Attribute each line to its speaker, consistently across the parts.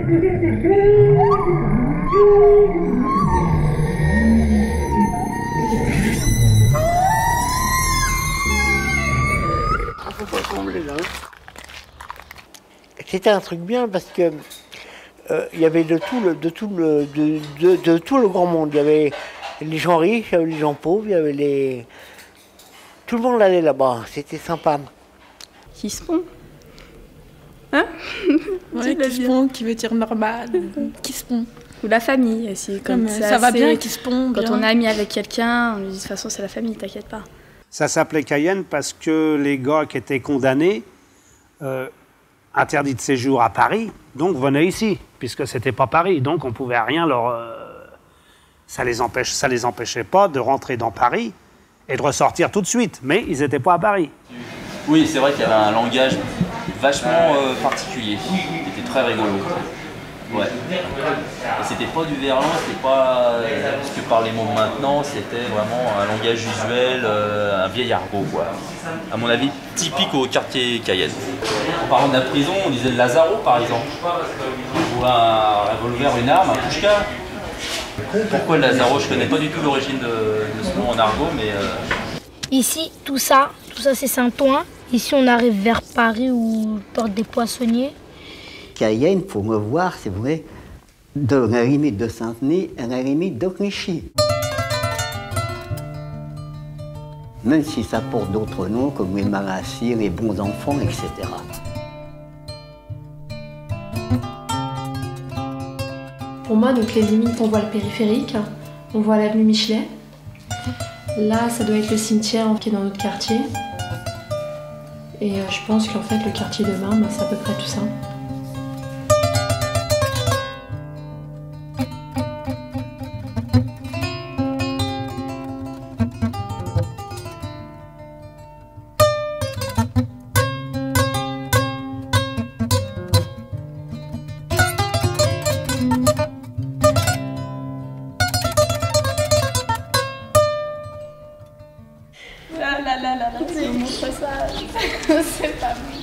Speaker 1: C'était un truc bien parce que il y avait de tout le grand monde. Il y avait les gens riches, il y avait les gens pauvres, il y avait les... Tout le monde allait là-bas, c'était sympa.
Speaker 2: Kispon. Hein?
Speaker 3: Ouais, Kispon, qui veut dire normal. Kispon.
Speaker 2: Ou la famille aussi. Comme
Speaker 3: ça va bien, Kispon.
Speaker 2: Quand on est ami avec quelqu'un, on lui dit de toute façon c'est la famille, t'inquiète pas.
Speaker 4: Ça s'appelait Cayenne parce que les gars qui étaient condamnés, interdits de séjour à Paris, donc venaient ici, puisque c'était pas Paris. Donc on pouvait rien leur... ça les empêchait pas de rentrer dans Paris et de ressortir tout de suite. Mais ils n'étaient pas à Paris.
Speaker 5: Oui, c'est vrai qu'il y avait un langage vachement particulier, qui était très rigolo. Ouais. Et c'était pas du verlan, c'était pas ce que parlent les mots maintenant, c'était vraiment un langage usuel, un vieil argot, quoi. À mon avis, typique au quartier Cayenne. En parlant de la prison, on disait le Lazaro, par exemple. Ou un revolver, une arme, un pouchka. Pourquoi le Lazaro? Je connais pas du tout l'origine de ce mot en argot, mais...
Speaker 6: Ici, tout ça c'est Saint-Ouen. Ici, on arrive vers Paris ou Porte des Poissonniers.
Speaker 7: Cayenne, il faut me voir, c'est vrai, de la limite de Saint-Denis à la limite de Clichy. Même si ça porte d'autres noms, comme les Marassiers, les bons enfants, etc.
Speaker 8: Pour moi, donc les limites, on voit le périphérique, on voit l'avenue Michelet. Là, ça doit être le cimetière qui est dans notre quartier. Et je pense qu'en fait, le quartier de Bain, c'est à peu près tout ça.
Speaker 2: Tu me montres ça, c'est pas bon.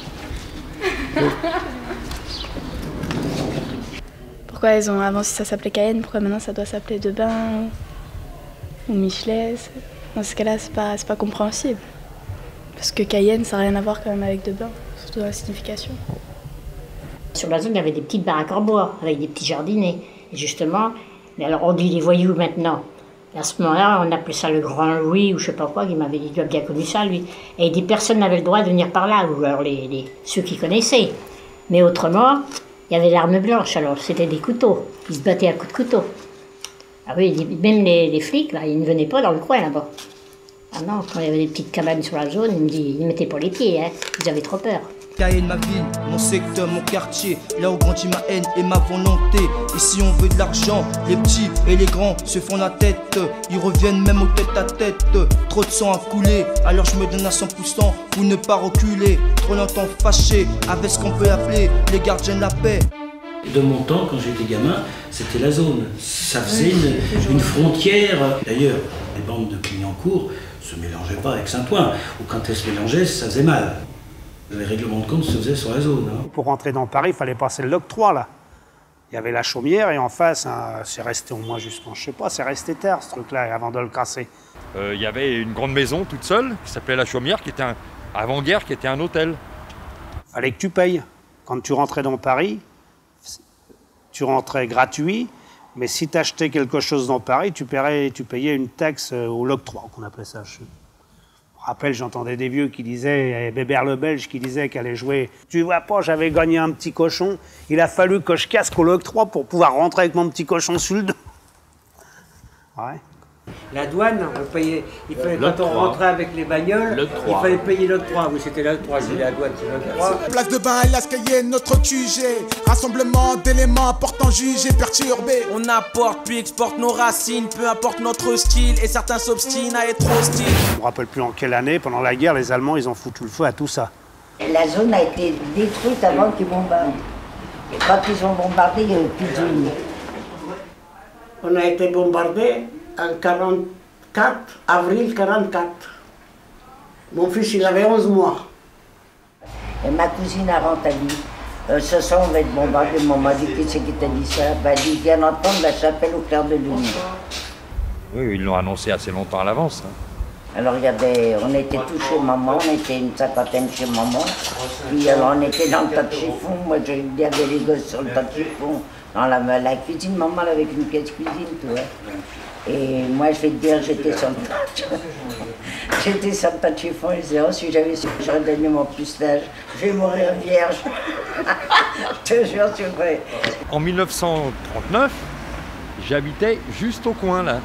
Speaker 2: Pourquoi ils ont avancé ça s'appelait Cayenne, pourquoi maintenant ça doit s'appeler Debain ou Michelet? Dans ce cas-là, c'est pas compréhensible. Parce que Cayenne, ça n'a rien à voir quand même avec Debain, surtout dans la signification.
Speaker 9: Sur la zone, il y avait des petites baraques en bois, avec des petits jardinets. Et justement, mais alors on dit les voyous maintenant. Et à ce moment-là, on appelait ça le Grand Louis, ou je sais pas quoi, il m'avait dit, il a bien connu ça, lui. Et il dit, personne n'avait le droit de venir par là, ou alors ceux qui connaissaient. Mais autrement, il y avait l'arme blanche, alors c'était des couteaux. Ils se battaient à coups de couteau. Ah oui, même les flics, là, ils ne venaient pas dans le coin, là-bas. Ah non, quand il y avait des petites cabanes sur la zone, ils ne mettaient pas les pieds, hein. Ils avaient trop peur.
Speaker 10: Cayenne, ma ville, mon secteur, mon quartier, là où grandit ma haine et ma volonté. Ici on veut de l'argent, les petits et les grands se font la tête. Ils reviennent même au tête à tête. Trop de sang à couler, alors je me donne à 100% pour ne pas reculer. Trop longtemps fâché avec ce qu'on peut appeler les gardiens de la paix.
Speaker 11: De mon temps, quand j'étais gamin, c'était la zone. Ça faisait une frontière. D'ailleurs, les bandes de Clignancourt ne se mélangeaient pas avec Saint-Ouen. Ou quand elles se mélangeaient, ça faisait mal. Les règlements de compte se faisaient sur la zone. Hein.
Speaker 4: Pour rentrer dans Paris, il fallait passer l'octroi, là. Il y avait la chaumière et en face, c'est resté au moins jusqu'en, je sais pas, c'est resté terre ce truc-là avant de le casser.
Speaker 12: Il y avait une grande maison toute seule qui s'appelait la chaumière, qui était avant-guerre, qui était un hôtel.
Speaker 4: Fallait que tu payes. Quand tu rentrais dans Paris, tu rentrais gratuit, mais si tu achetais quelque chose dans Paris, tu payais une taxe au l'octroi, qu'on appelait ça. Je me rappelle, j'entendais des vieux qui disaient, Bébert le Belge qui disait qu'elle allait jouer. Tu vois pas, j'avais gagné un petit cochon, il a fallu que je casse au l'octroi pour pouvoir rentrer avec mon petit cochon sur le dos. Ouais.
Speaker 1: La douane, on payait, il fallait, quand on rentrait avec les bagnoles, il fallait payer l'octroi. Oui, c'était l'octroi, c'est la douane, c'est l'octroi.
Speaker 13: Place de Bain, Hélas Cayenne, notre QG. Rassemblement d'éléments importants jugés, perturbés.
Speaker 14: On apporte puis exporte nos racines, peu importe notre style, et certains s'obstinent à être hostiles.
Speaker 4: Je me rappelle plus en quelle année, pendant la guerre, les Allemands, ils ont foutu le feu à tout ça.
Speaker 9: La zone a été détruite avant qu'ils bombardent. Et quand ils ont bombardé, il n'y avait plus de lignes.
Speaker 1: On a été bombardés en 44, avril 44. Mon fils, il avait 11 mois.
Speaker 9: Et ma cousine a Rantalie,
Speaker 15: Ce soir, on va être bombardé. Maman m'a dit, qui c'est qui t'a dit ça? Elle dit, viens entendre la chapelle au clair de lune.
Speaker 12: Oui, ils l'ont annoncé assez longtemps à l'avance. Hein.
Speaker 15: Alors, on était tous chez maman, on était une cinquantaine chez maman. Puis alors, on était dans le tas de chiffon. Moi, il y avait les gosses sur le tas de chiffon. Dans la cuisine, maman, avec une pièce cuisine, tu vois. Et moi, je vais te dire, j'étais sur le tas. J'étais sur le tas de chiffon et je disais, oh, si j'avais su, j'aurais donné mon pucelage. Je vais mourir vierge. Je te jure, c'est vrai.
Speaker 12: En 1939, j'habitais juste au coin, là.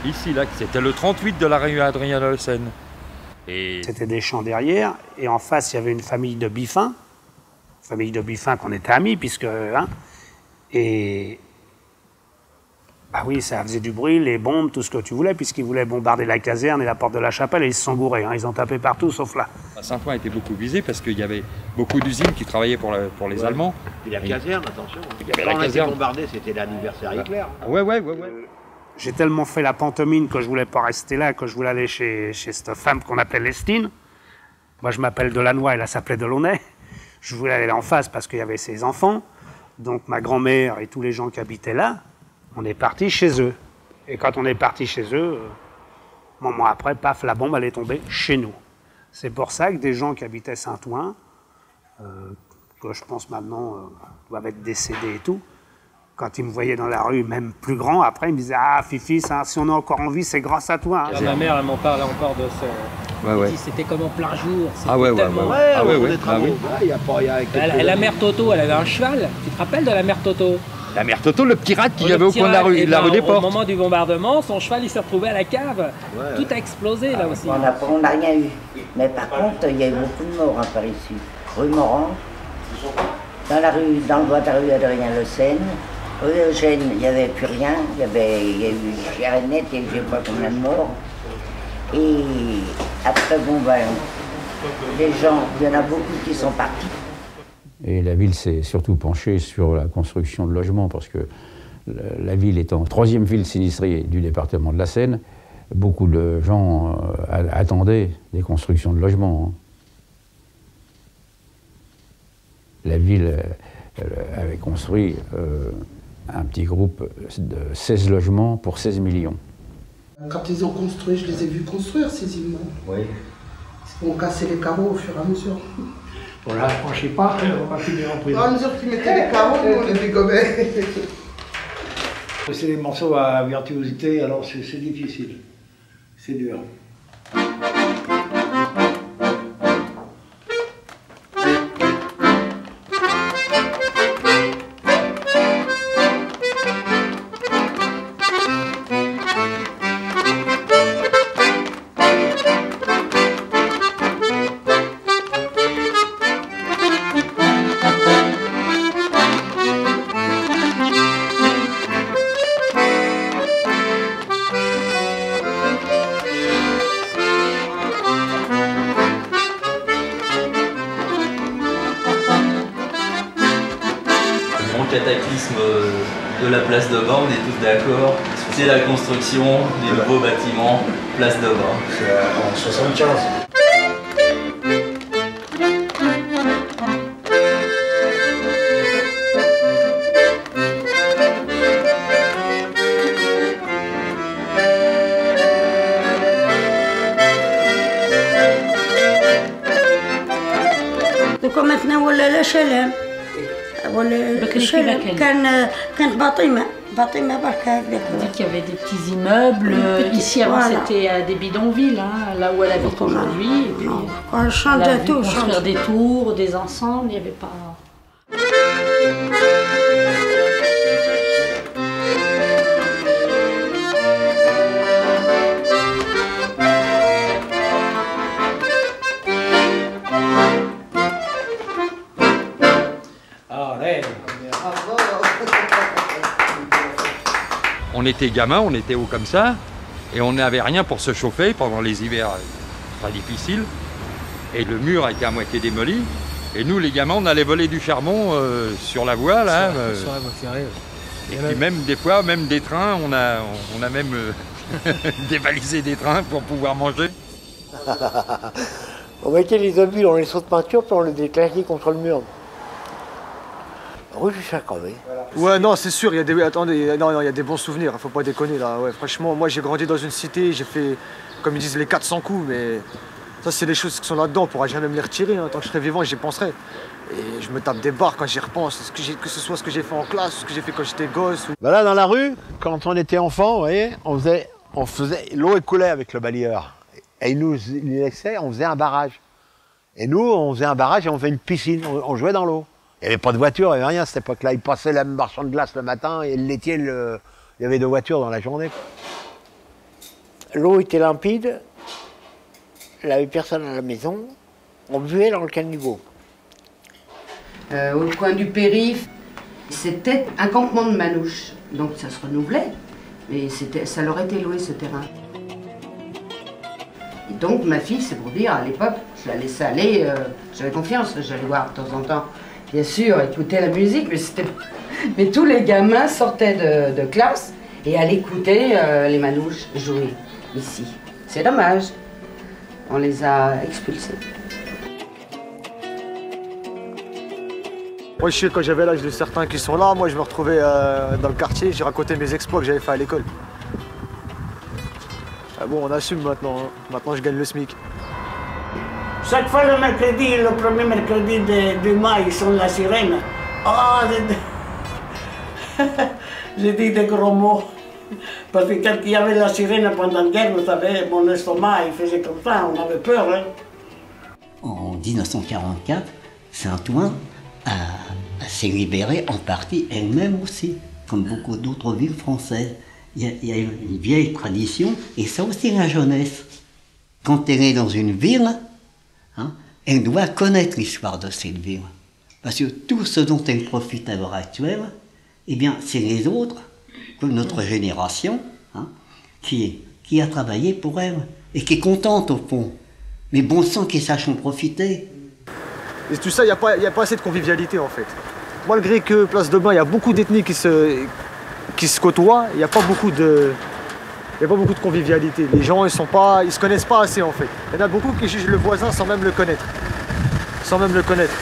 Speaker 12: Ici, là, c'était le 38 de la rue Adrien-Le-Seine. Et...
Speaker 4: C'était des champs derrière, et en face, il y avait une famille de Biffins. Famille de Biffins qu'on était amis, puisque... Hein, et... Ah oui, ça faisait du bruit, les bombes, tout ce que tu voulais, puisqu'ils voulaient bombarder la caserne et la porte de la chapelle, et ils se sont gourés. Hein, ils ont tapé partout, sauf là.
Speaker 12: Saint-Ouen était beaucoup visé, parce qu'il y avait beaucoup d'usines qui travaillaient pour les Allemands.
Speaker 16: Et la caserne, attention.
Speaker 12: Il y avait
Speaker 16: Quand
Speaker 12: la
Speaker 16: on a été
Speaker 12: caserne.
Speaker 16: bombardé, c'était l'anniversaire Hitler.
Speaker 12: Ouais.
Speaker 4: J'ai tellement fait la pantomime que je voulais pas rester là, que je voulais aller chez cette femme qu'on appelle Lestine. Moi, je m'appelle Delannoy, elle s'appelait Delaunay. Je voulais aller en face parce qu'il y avait ses enfants. Donc ma grand-mère et tous les gens qui habitaient là, on est partis chez eux. Et quand on est parti chez eux, un moment après, paf, la bombe, elle est tombée chez nous. C'est pour ça que des gens qui habitaient Saint-Ouen, que je pense maintenant doivent être décédés et tout, quand ils me voyaient dans la rue, même plus grand, après, ils me disaient « Ah, Fifi, ça, si on est encore en vie, c'est grâce à toi. Hein. »
Speaker 17: Ma mère, elle m'en parle encore de ça.
Speaker 12: Ouais.
Speaker 17: C'était comme en plein jour. La mère Toto, elle avait un cheval. Tu te rappelles de la mère Toto?
Speaker 12: La mère Toto, le petit rat qu'il y avait au coin de la rue, des Portes.
Speaker 17: Au moment du bombardement, son cheval, il s'est retrouvé à la cave. Tout a explosé, là aussi.
Speaker 15: On n'a rien eu. Mais par contre, il y a eu beaucoup de morts par ici. Rue Morand, dans le bois de la rue Adrien-Le-Seine. Rue Eugène, il n'y avait plus rien. Il y a eu Gérinette et je ne sais pas combien de morts. Et après, les gens, il y en a beaucoup qui sont partis.
Speaker 18: Et la ville s'est surtout penchée sur la construction de logements parce que la ville étant troisième ville sinistrée du département de la Seine, beaucoup de gens attendaient des constructions de logements. La ville avait construit un petit groupe de 16 logements pour 16 millions.
Speaker 19: Quand ils ont construit, je les ai vus construire ces immeubles. Oui. On cassait les carreaux au fur et à mesure.
Speaker 11: On ne la franchit pas, on va pas finir en prison.
Speaker 19: Au fur et à mesure qu'ils mettaient les carreaux, on les dégommait.
Speaker 11: C'est des morceaux à virtuosité, alors c'est difficile. C'est dur.
Speaker 5: Cataclysme de la place d'Aubin, on est tous d'accord, c'est la construction des nouveaux bâtiments place d'Aubin.
Speaker 11: C'est en 75.
Speaker 20: دوكا مثلا ولا لا شلام
Speaker 21: On dit qu'il y avait des petits immeubles. Ici, avant, c'était des bidonvilles, hein, là où elle habite aujourd'hui. Et puis, elle a vu construire des tours, des ensembles, il n'y avait pas...
Speaker 12: On était gamins, on était haut comme ça, et on n'avait rien pour se chauffer pendant les hivers très difficiles. Et le mur a été à moitié démoli. Et nous, les gamins, on allait voler du charbon sur la voie, là.
Speaker 17: Sur la voie ferrée.
Speaker 12: Et puis même des fois, même des trains, on a même dévalisé des trains pour pouvoir manger.
Speaker 22: On mettait les obules dans les sauts de peinture, puis on les déclaquait contre le mur.
Speaker 16: Rue du Chacravé.
Speaker 3: Ouais, non, c'est sûr, il y a des... Attendez, non, il y a des bons souvenirs, faut pas déconner, là. Ouais, franchement, moi, j'ai grandi dans une cité, j'ai fait, comme ils disent, les 400 coups, mais ça, c'est des choses qui sont là-dedans, on pourra jamais me les retirer, hein. Tant que je serai vivant, j'y penserai. Et je me tape des barres quand j'y repense, que ce soit ce que j'ai fait en classe, ce que j'ai fait quand j'étais gosse. Ou...
Speaker 16: Bah là, dans la rue, quand on était enfant, vous voyez, l'eau coulait avec le balayeur. Et il nous laissait, on faisait un barrage. Et nous, on faisait un barrage et on faisait une piscine, on jouait dans l'eau. Il n'y avait pas de voiture, il n'y avait rien à cette époque-là. Il passait le marchand de glace le matin et le laitier, il y avait 2 voitures dans la journée.
Speaker 15: L'eau était limpide, il n'y avait personne à la maison, on buvait dans le caniveau.
Speaker 19: Au coin du périph', c'était un campement de manouches, donc ça se renouvelait, mais ça leur était loué ce terrain. Et donc ma fille, c'est pour dire, à l'époque, je la laissais aller, j'avais confiance, j'allais voir de temps en temps, bien sûr, écouter la musique, mais tous les gamins sortaient de classe et allaient écouter les manouches jouer ici. C'est dommage, on les a expulsés.
Speaker 3: Moi, je sais, quand j'avais l'âge de certains qui sont là, moi, je me retrouvais dans le quartier, j'ai raconté mes exploits que j'avais fait à l'école. Ah bon, on assume maintenant, hein. Maintenant, je gagne le SMIC.
Speaker 20: Chaque fois le mercredi, le premier mercredi du mois, ils sont la sirène. Oh, j'ai dit des gros mots. Parce que quand il y avait la sirène pendant la guerre, vous savez, mon estomac, il faisait comme ça, on avait peur. Hein.
Speaker 7: En 1944, Saint-Ouen s'est libérée en partie elle-même aussi, comme beaucoup d'autres villes françaises. Il y a une vieille tradition, et ça aussi la jeunesse. Quand elle est dans une ville, hein, elle doit connaître l'histoire de cette ville. Parce que tout ce dont elle profite à l'heure actuelle, eh bien, c'est les autres, comme notre génération, hein, qui a travaillé pour elle, et qui est contente au fond. Mais bon sang qu'ils sachent en profiter.
Speaker 3: Et tout ça, il n'y a pas assez de convivialité en fait. Malgré que Place de Bain, il y a beaucoup d'ethnies qui se côtoient, il n'y a pas beaucoup de convivialité. Les gens, ils se connaissent pas assez en fait. Il y en a beaucoup qui jugent le voisin sans même le connaître. Sans même le connaître.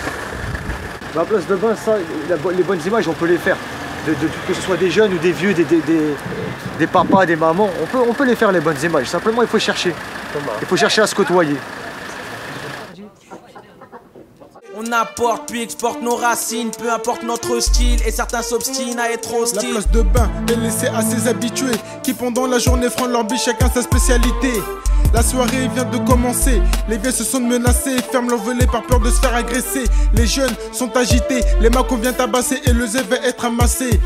Speaker 3: Mais à Place de Bain, ça, les bonnes images, on peut les faire. Que ce soit des jeunes ou des vieux, des papas, des mamans, on peut les faire les bonnes images. Simplement, il faut chercher. Il faut chercher à se côtoyer.
Speaker 14: On apporte puis exporte nos racines, peu importe notre style, et certains s'obstinent à être hostiles.
Speaker 13: La Place de Bain est laissée à ses habitués, qui pendant la journée frôlent leur bille, chacun sa spécialité. La soirée vient de commencer, les vieux se sont menacés, ferment leur volet par peur de se faire agresser. Les jeunes sont agités, les macos viennent tabasser et le zé va être amassé.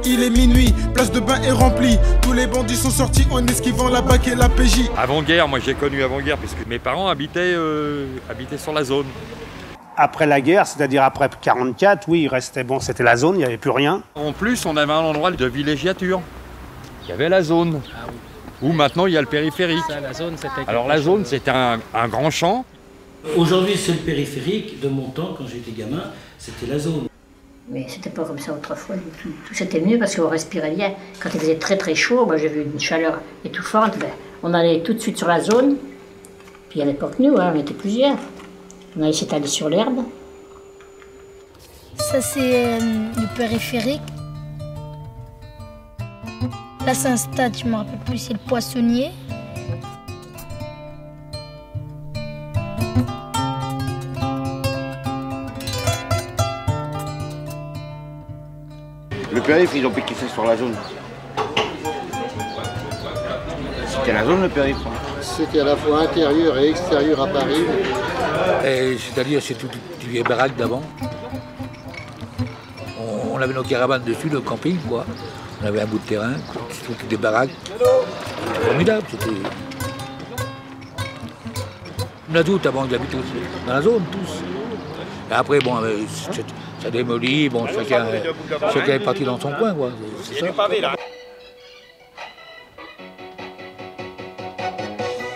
Speaker 13: Il est minuit, Place de Bain est remplie, tous les bandits sont sortis en esquivant la BAC et la PJ.
Speaker 12: Avant-guerre, moi j'ai connu avant-guerre, puisque mes parents habitaient sur la zone.
Speaker 4: Après la guerre, c'est-à-dire après 1944, oui, il restait, bon, c'était la zone, il n'y avait plus rien.
Speaker 12: En plus, on avait un endroit de villégiature. Il y avait la zone, où maintenant il y a le périphérique.
Speaker 17: Ça, la zone,
Speaker 12: alors la zone, c'était un grand champ.
Speaker 11: Aujourd'hui, c'est le périphérique. De mon temps, quand j'étais gamin, c'était la zone.
Speaker 9: Mais c'était pas comme ça autrefois du tout. Tout c'était mieux parce qu'on respirait bien. Quand il faisait très très chaud, j'ai vu une chaleur étouffante, on allait tout de suite sur la zone. Puis à l'époque, nous, on était plusieurs. On allait s'étaler sur l'herbe.
Speaker 6: Ça, c'est le périphérique. Là, c'est un stade, je me rappelle plus, c'est le Poissonnier.
Speaker 16: Le périph', ils ont piqué ça sur la zone. C'était la zone, le périph'.
Speaker 22: C'était à la fois intérieur et extérieur à Paris.
Speaker 23: C'est-à-dire, c'est toutes les vieilles baraques d'avant. On avait nos caravanes dessus, le camping, quoi. On avait un bout de terrain, toutes des baraques. C'était formidable, c'était... On a tout avant, ils habitaient aussi dans la zone, tous. Et après, bon, ça démolit, bon, chacun est parti dans son coin, quoi. C'est ça.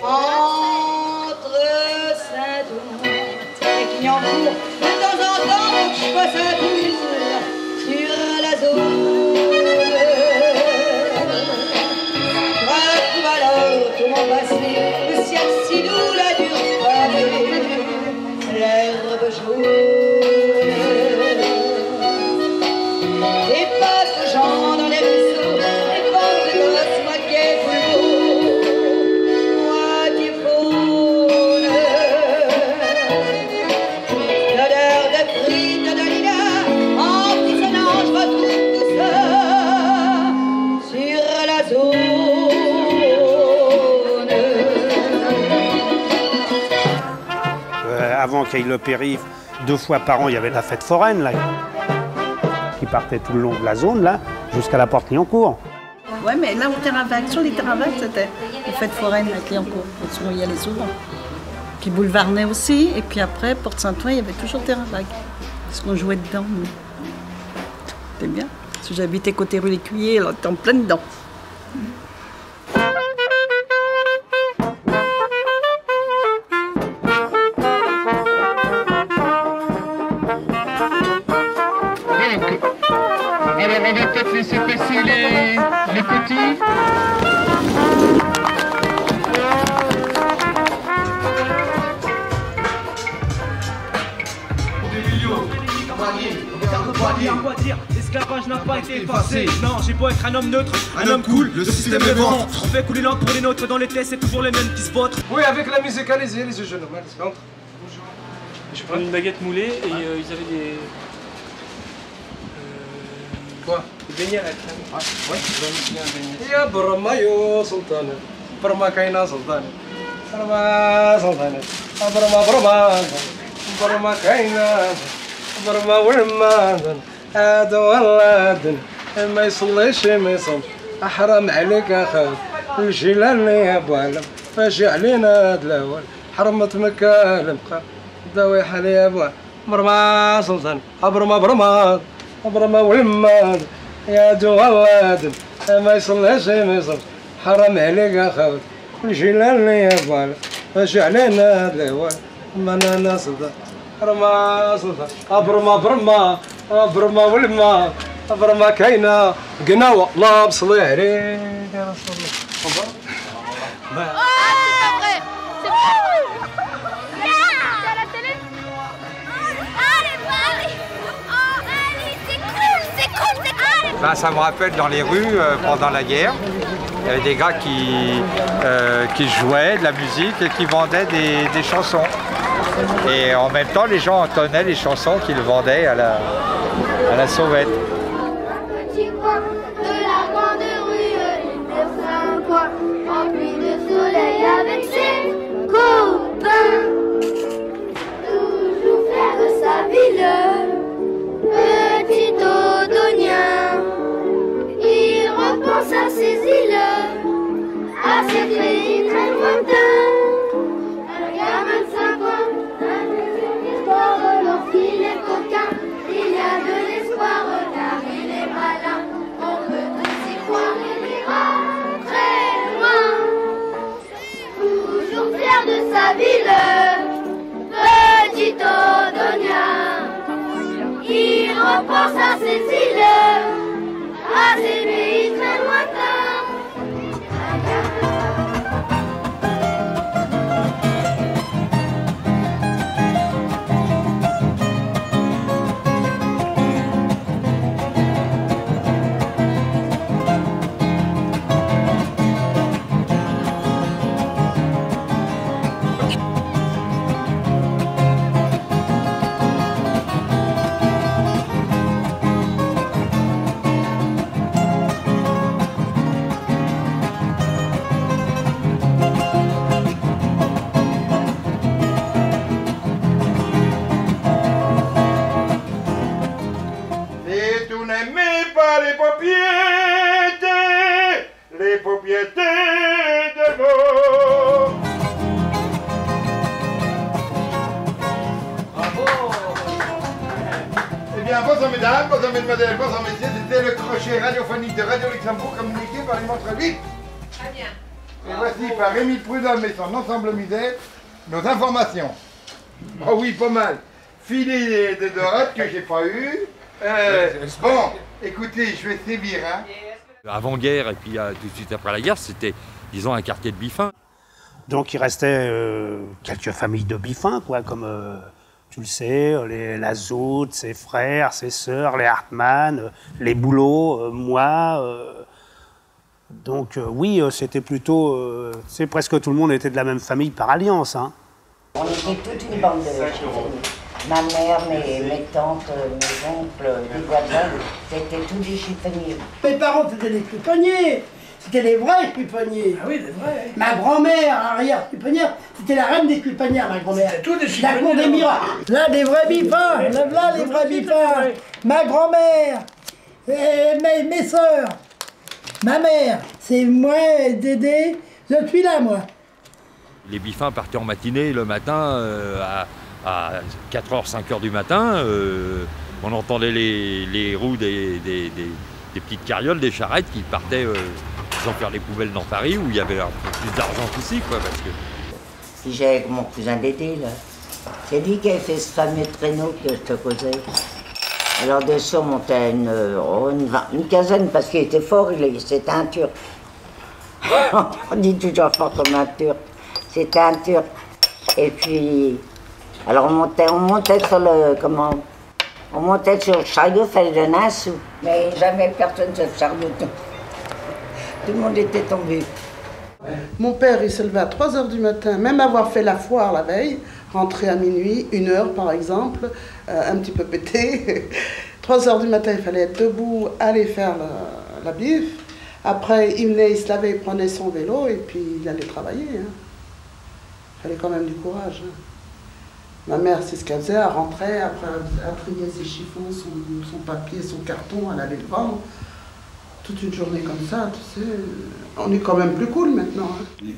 Speaker 24: Entre Saint-Ouen et Clignancourt, de temps en temps, je passe un tour sur la zone. Je retrouve alors tout mon passé, le ciel si doux, la dure pavée, l'herbe jaune.
Speaker 4: Caille-le-Périph', 2 fois par an, il y avait la fête foraine, là, qui partait tout le long de la zone, là, jusqu'à la porte Clignancourt.
Speaker 1: Ouais, mais là, au terrain vague, sur les terrains vagues, c'était les fêtes foraines à Clignancourt. On y allait souvent. Puis Boulevard Ney aussi, et puis après, Porte Saint-Ouen, il y avait toujours terrain vague. Parce qu'on jouait dedans. C'était bien. Parce que j'habitais côté rue l'Écuyer, alors on était en plein dedans.
Speaker 2: Alors on va peut-être laisser passer les petits.
Speaker 14: L'esclavage n'a pas été effacé. Non, j'ai beau être un homme neutre, un homme cool, le système est bon. On fait couler l'encre pour les nôtres, dans les tests, c'est toujours les mêmes qui se votent.
Speaker 2: Oui, avec la musique, allez-y, les jeunes hommes, allez-y, entre.
Speaker 17: Je prends une baguette moulée et ils avaient des...
Speaker 2: Quoi?
Speaker 17: Des beignets à la crème.
Speaker 2: Ouais, j'en ai un beignet. Ya Brahmayo Sultana, Brahma Kaina Sultana, Brahma Sultana, Brahma Kaina, Brahma Wilman, Adwaladin, ما يصليش ما يصوم حرام عليك اخاك الجيلان يا ابو علم فاجي علينا هاد الاول حرمت مكه المقا داوي حالي يا ابو برما سلطان برما ولمان يا دوالاد ما يصليش ما يصوم حرام عليك اخاك الجيلان يا ابو علم فاجي علينا هاد الاول منانا سلطان برما سلطان برما ولمان برما كاينه قناوه الله بصلي عليك يا رسول الله.
Speaker 12: Ben, ça me rappelle dans les rues pendant la guerre, il y avait des gars qui jouaient de la musique et qui vendaient des chansons. Et en même temps, les gens entonnaient les chansons qu'ils vendaient à la sauvette.
Speaker 24: Rempli de soleil avec ses copains, toujours fier de sa ville, petit Odonien. Il repense à ses îles, à ses pays très lointains. Un gamin de 5 ans, un plaisir qui sport lorsqu'il est coquin. Il y a de l'espoir car il est malin. On peut tous y croire, il ira très loin. Toujours fier de sa ville, petit Odonien. Il repense à ses îles, à ses pays très lointains.
Speaker 2: Les propriétés de l'eau. Bravo. Eh bien, bonsoir mesdames, bonsoir mesdemoiselles, bonsoir messieurs, c'était le crochet radiophonique de Radio Luxembourg communiqué par les montres 8. Très bien. Et voici par Rémi Prudhomme et son ensemble misère nos informations. Oh oui, pas mal. Filet de dorade que j'ai pas eu. Bon, écoutez, je vais sévir, hein.
Speaker 12: Avant-guerre et puis tout de suite après la guerre, c'était, disons, un quartier de Biffin.
Speaker 4: Donc il restait quelques familles de Biffin, quoi, comme tu le sais, les Lazout, ses frères, ses sœurs, les Hartmann, les Boulot, moi. Donc oui, c'était plutôt, c'est presque tout le monde était de la même famille par alliance, hein.
Speaker 15: On était toute une bande de chiffoniers. Ma mère, mes tantes, mes oncles, les voisins, c'était tous des chiffonniers.
Speaker 20: Mes parents faisaient des chiffonniers. c'était les vrais chiffonniers.
Speaker 14: Ah oui, les vrais.
Speaker 20: Ma grand-mère, arrière-chiffonnière, c'était la reine des chiffonnières, ma grand-mère.
Speaker 14: C'était tout des
Speaker 20: La
Speaker 14: chiffonniers.
Speaker 20: cour des miracles. Là, des vrais biffins. Là, les vrais biffins. Ma grand-mère, et mes soeurs, ma mère, c'est moi, Dédé, je suis là, moi.
Speaker 12: Les biffins partaient en matinée le matin à 4h, 5h du matin. On entendait les roues des petites carrioles, des charrettes qui partaient sans faire les poubelles dans Paris où il y avait un peu plus d'argent qu'ici, quoi, parce que...
Speaker 15: Puis j'allais avec mon cousin Dédé, là. C'est lui qui avait fait ce fameux traîneau que je te causais. Alors dessus, on montait une quinzaine parce qu'il était fort, c'était un Turc. On dit toujours fort comme un Turc. C'était un Turc. Et puis, alors on montait sur le, on montait sur le chariot, il fallait donner un sou. Mais jamais personne sur le chariot. Tout le monde était tombé.
Speaker 5: Mon père, il se levait à 3 h du matin, même avoir fait la foire la veille, rentrer à minuit, 1 h par exemple, un petit peu pété. 3 h du matin, il fallait être debout, aller faire la bif. Après, il venait, il se lavait, il prenait son vélo et puis il allait travailler. Il fallait quand même du courage. Ma mère, c'est ce qu'elle faisait, elle rentrait, après elle triait ses chiffons, son papier, son carton, elle allait le vendre. Toute une journée comme ça, tu sais, on est quand même plus cool maintenant.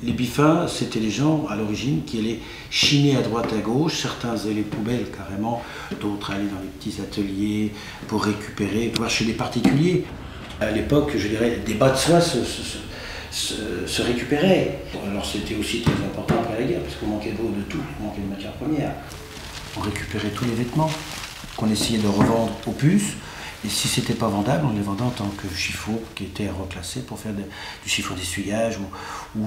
Speaker 11: Les biffins, c'était les gens à l'origine qui allaient chiner à droite à gauche. Certains faisaient les poubelles carrément, d'autres allaient dans les petits ateliers pour récupérer, voire chez les particuliers. À l'époque, je dirais, des bas de soie se récupéraient. Alors c'était aussi très important après la guerre, parce qu'on manquait de tout, on manquait de matières premières. On récupérait tous les vêtements qu'on essayait de revendre aux puces. Et si c'était pas vendable, on les vendait en tant que chiffon qui était reclassé pour faire du chiffon d'essuyage ou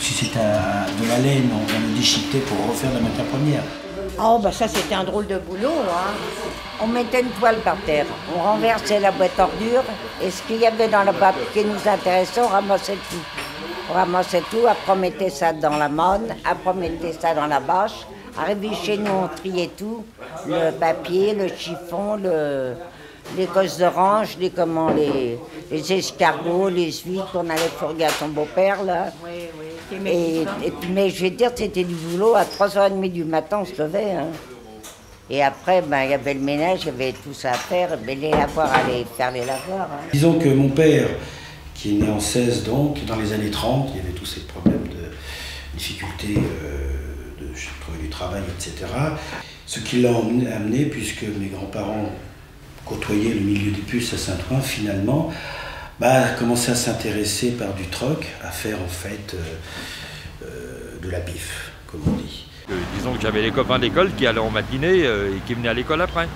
Speaker 11: si c'était de la laine, on le déchiquetait pour refaire de la matière première.
Speaker 15: Oh, bah ça c'était un drôle de boulot, hein. On mettait une toile par terre, on renversait la boîte ordure et ce qu'il y avait dans la boîte qui nous intéressait, on ramassait tout. On ramassait tout, après on mettait ça dans la monne, après on mettait ça dans la bâche. Arrivé chez nous, on triait tout, le papier, le chiffon, les gosses d'orange, les escargots, les huîtres, on allait fourguer à son beau-père, là. Oui, mais je vais te dire, c'était du boulot, à 3 h 30 du matin, on se levait. Hein. Et après, il y avait le ménage, il y avait tout ça à faire, mais les lavoirs, aller faire les lavoirs. Hein.
Speaker 11: Disons que mon père, qui est né en 16 donc, dans les années 30, il y avait tous ces problèmes de difficultés de trouver du travail, etc. Ce qui l'a amené, puisque mes grands-parents côtoyer le milieu des puces à Saint-Ouen, finalement, a commencé à s'intéresser par du troc, à faire en fait de la bif, comme on dit.
Speaker 12: Disons que j'avais les copains d'école qui allaient en matinée et qui venaient à l'école après.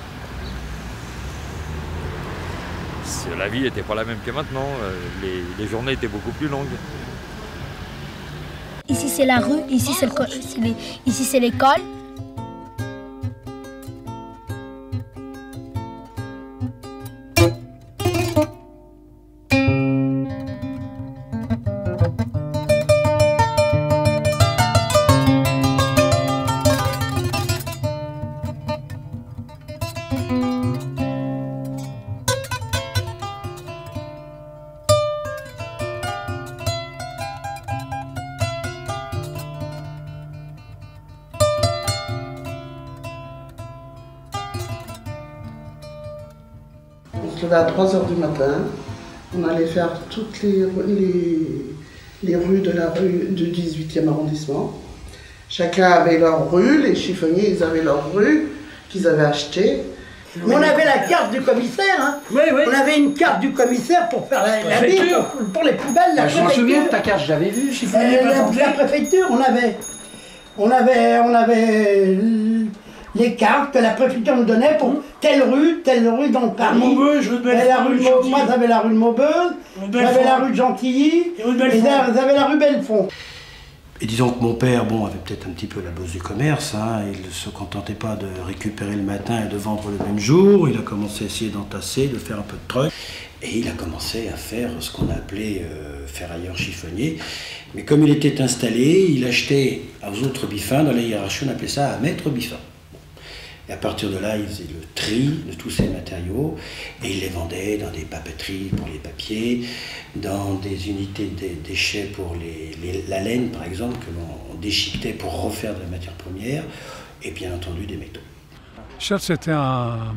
Speaker 12: La vie n'était pas la même que maintenant, les journées étaient beaucoup plus longues.
Speaker 6: Ici c'est la rue, ici c'est l'école.
Speaker 5: On se levait à 3 h du matin, on allait faire toutes les rues de la rue du 18e arrondissement. Chacun avait leur rue, les chiffonniers ils avaient leur rue qu'ils avaient achetée.
Speaker 20: On avait la carte du commissaire, hein.
Speaker 14: Oui.
Speaker 20: On avait une carte du commissaire pour faire la ville, pour les poubelles, la
Speaker 14: préfecture. Je m'en souviens de ta carte, je l'avais vue,
Speaker 20: la préfecture, on avait les cartes que la préfecture nous donnait pour telle rue dans le Paris. Moi j'avais la rue de Maubeuse, j'avais la rue de Gentilly, et j'avais la rue Belfond.
Speaker 11: Et disons que mon père, avait peut-être un petit peu la bosse du commerce, hein. Il ne se contentait pas de récupérer le matin et de vendre le même jour. Il a commencé à essayer d'entasser, de faire un peu de truc. Et il a commencé à faire ce qu'on appelait ferrailleur chiffonnier. Mais comme il était installé, il achetait aux autres biffins, dans la hiérarchie, on appelait ça un maître biffin. Et à partir de là, ils faisaient le tri de tous ces matériaux et ils les vendaient dans des papeteries pour les papiers, dans des unités de déchets pour la laine, par exemple, que l'on déchiquetait pour refaire de la matière première, et bien entendu des métaux.
Speaker 8: Charles, c'était un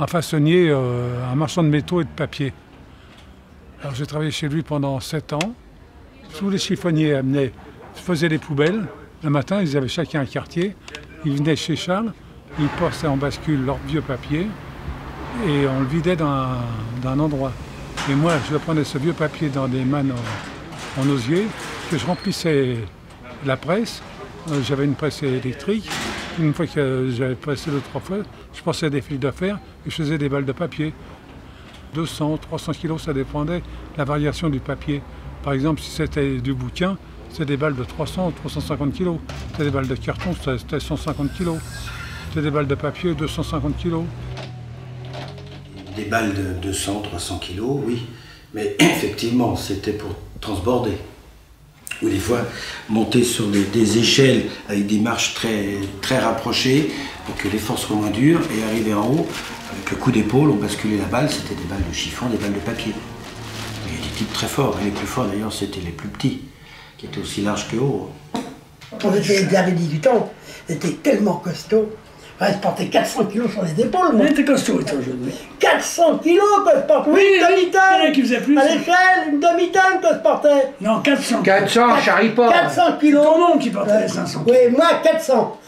Speaker 8: façonnier, un marchand de métaux et de papier. Alors j'ai travaillé chez lui pendant 7 ans. Tous les chiffonniers faisaient les poubelles. Le matin, ils avaient chacun un quartier. Ils venaient chez Charles, ils passaient en bascule leur vieux papier et on le vidait d'un endroit. Et moi, je prenais ce vieux papier dans des mannes en osier, que je remplissais la presse. J'avais une presse électrique. Une fois que j'avais pressé 2 ou 3 fois, je passais des fils de fer et je faisais des balles de papier. 200, 300 kilos, ça dépendait de la variation du papier. Par exemple, si c'était du bouquin, c'était des balles de 300 ou 350 kilos. C'était des balles de carton, c'était 150 kilos. C'était des balles de papier, 250 kilos.
Speaker 11: Des balles de 200, 300 kilos, oui. Mais effectivement, c'était pour transborder. Ou des fois, monter sur des échelles avec des marches très rapprochées pour que les forces soient moins dures et arriver en haut, avec le coup d'épaule, on basculait la balle, c'était des balles de chiffon, des balles de papier. Il y a des types très forts, et les plus forts d'ailleurs, c'était les plus petits, qui étaient aussi larges que hauts.
Speaker 20: Quand j'avais 18 ans, j'étais tellement costaud. Ouais, je portais 400 kilos sur les épaules.
Speaker 10: On était costaud, aujourd'hui.
Speaker 20: 400 kilos que je portais.
Speaker 10: Oui,
Speaker 20: une demi-tonne.
Speaker 10: qui faisait plus.
Speaker 20: À l'échelle, une demi-tonne que je portais.
Speaker 10: Non, 400.
Speaker 20: 400, charrie pas. 400 kilos.
Speaker 10: Tout le monde qui portait les 500 kilos.
Speaker 20: Oui, moi, 400.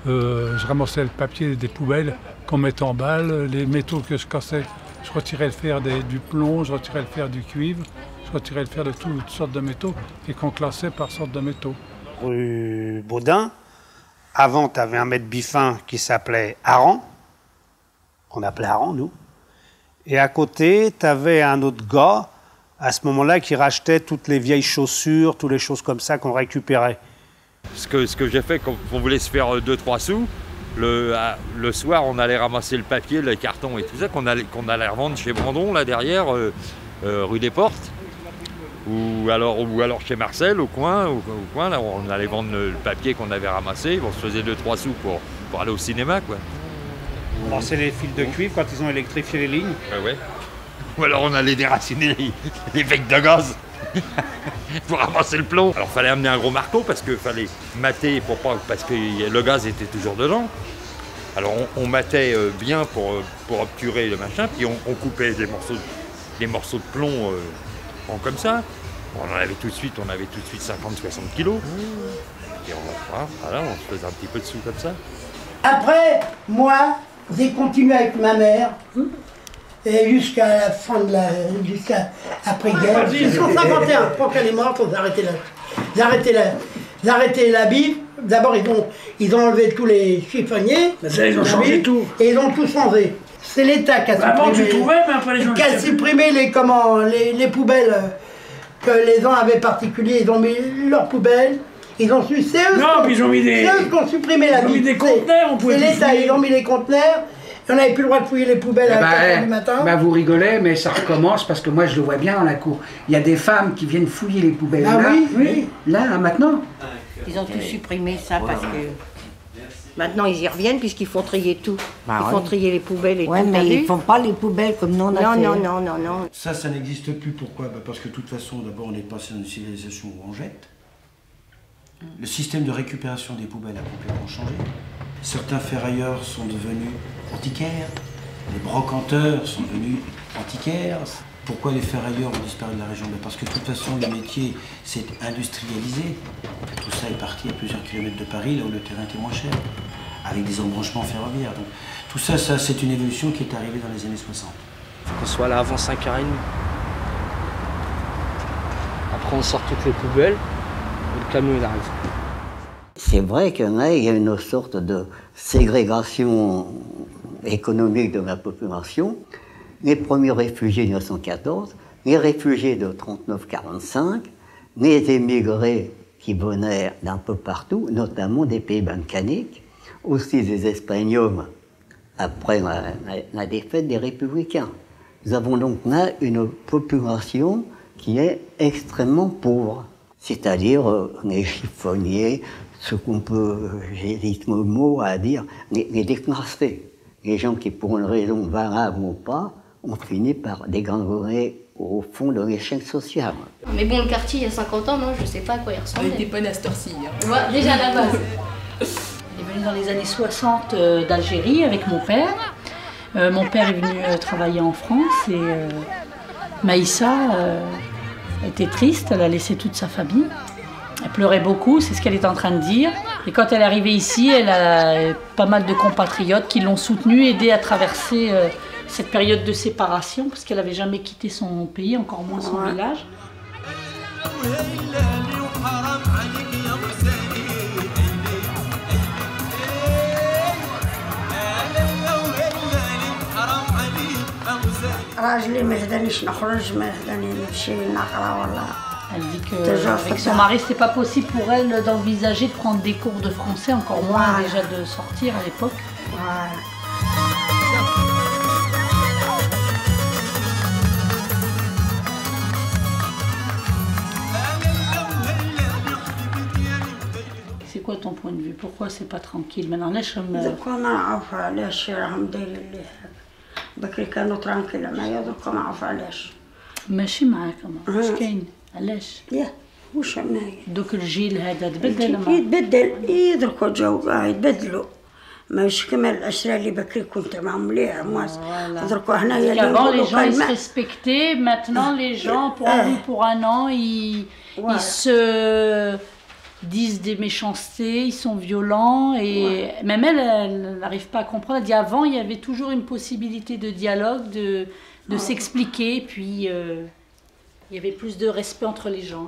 Speaker 8: Je ramassais le papier des poubelles qu'on mettait en balle, les métaux que je cassais. Je retirais le fer du plomb, je retirais le fer du cuivre, je retirais le fer de toutes sortes de métaux et qu'on classait par sorte de métaux.
Speaker 4: Rue Baudin, avant, tu avais un maître Biffin qui s'appelait Aran, qu'on appelait Aran, nous. Et à côté, tu avais un autre gars, à ce moment-là, qui rachetait toutes les vieilles chaussures, toutes les choses comme ça qu'on récupérait.
Speaker 12: Ce que j'ai fait, quand on voulait se faire 2-3 sous, le soir, on allait ramasser le papier, le carton et tout ça, qu'on allait revendre chez Brandon, là derrière, rue des Portes. Ou alors chez Marcel, au coin, là, on allait vendre le papier qu'on avait ramassé, on se faisait 2-3 sous pour aller au cinéma, quoi.
Speaker 4: On lançait les fils de cuivre quand ils ont électrifié les lignes.
Speaker 12: Ouais. Ou alors on allait déraciner les becs de gaz pour ramasser le plomb. Alors fallait amener un gros marteau parce qu'il fallait mater parce que le gaz était toujours dedans. Alors on matait bien pour obturer le machin, puis on coupait des morceaux de plomb comme ça. On avait tout de suite 50-60 kilos. Et voilà, on se faisait un petit peu de sous comme ça.
Speaker 20: Après, moi, j'ai continué avec ma mère. Et jusqu'à la fin de jusqu'à après-guerre. Jusqu'en 51, quand elle est morte, j'ai arrêté la Bible. D'abord, ils ont enlevé tous les chiffonniers.
Speaker 10: Mais ça, ils ont changé tout.
Speaker 20: Et ils ont tout changé. C'est l'État qui a supprimé les poubelles que les gens avaient particuliers. Ils ont mis leurs poubelles. Ils ont su, c'est eux qui ont supprimé la Bible. Ils ont mis des conteneurs, c'est l'État, ils ont mis les conteneurs. On n'avait plus le droit de fouiller les poubelles à 4h du matin.
Speaker 18: Vous rigolez, mais ça recommence parce que moi je le vois bien dans la cour. Il y a des femmes qui viennent fouiller les poubelles.
Speaker 20: Ah
Speaker 18: là,
Speaker 20: oui.
Speaker 18: Là, maintenant.
Speaker 21: Ils ont tout supprimé ça parce que maintenant ils y reviennent puisqu'ils font trier tout. Ils font trier les poubelles et tout.
Speaker 15: Mais ils ne font pas les poubelles comme nous on a fait.
Speaker 21: Non.
Speaker 11: Ça n'existe plus. Pourquoi? Parce que de toute façon, d'abord, on est passé dans une civilisation où on jette. Le système de récupération des poubelles a complètement changé. Certains ferrailleurs sont devenus antiquaires, les brocanteurs sont devenus antiquaires. Pourquoi les ferrailleurs ont disparu de la région? Parce que de toute façon, le métier s'est industrialisé. Tout ça est parti à plusieurs kilomètres de Paris, là où le terrain était moins cher, avec des embranchements ferroviaires. Donc, tout ça, c'est une évolution qui est arrivée dans les années 60.
Speaker 25: Il faut qu'on soit là avant 5h30. Après, on sort toutes les poubelles et le camion il arrive.
Speaker 7: C'est vrai qu'il y a une sorte de ségrégation économique de la population. Les premiers réfugiés de 1914, les réfugiés de 39-45, les émigrés qui venaient d'un peu partout, notamment des pays balkaniques, aussi des Espagnols après la défaite des Républicains. Nous avons donc là une population qui est extrêmement pauvre, c'est-à-dire les chiffonniers, ce qu'on peut, j'hésite le mot à dire, les déclassés. Les gens qui, pour une raison valable ou pas, ont fini par dégringoler au fond de l'échelle sociale.
Speaker 24: Mais bon, le quartier, il y a 50 ans, moi, je sais pas à quoi il ressemblait.
Speaker 3: Il était pas à cette heure-ci. Hein.
Speaker 24: Ouais, déjà à la base.
Speaker 9: Je suis venue dans les années 60 d'Algérie avec mon père. Mon père est venu travailler en France et Maïssa était triste, elle a laissé toute sa famille. Elle pleurait beaucoup, c'est ce qu'elle est en train de dire. Et quand elle est arrivée ici, elle a pas mal de compatriotes qui l'ont soutenue, aidée à traverser cette période de séparation, parce qu'elle n'avait jamais quitté son pays, encore moins son village. Elle dit qu'avec son mari, c'était pas possible pour elle d'envisager de prendre des cours de français, encore moins déjà de sortir à l'époque. C'est quoi ton point de vue? Pourquoi c'est pas tranquille maintenant?
Speaker 20: بكري كانوا ترانكيلا معايا دوكا ما عرف علاش
Speaker 9: ماشي معاك انا واش كاين علاش
Speaker 20: ياه واش معايا
Speaker 9: دوك الجيل هذا تبدل
Speaker 20: يتبدل يدركوا جو يتبدلوا ماشي كما العشره اللي بكري كنت معهم مليح دركوا هنايا
Speaker 9: avant les gens ils se respectaient maintenant les gens pour un bout pour un an ils se disent des méchancetés, ils sont violents et même elle n'arrive pas à comprendre. Elle dit avant il y avait toujours une possibilité de dialogue, de s'expliquer, puis il y avait plus de respect entre les gens.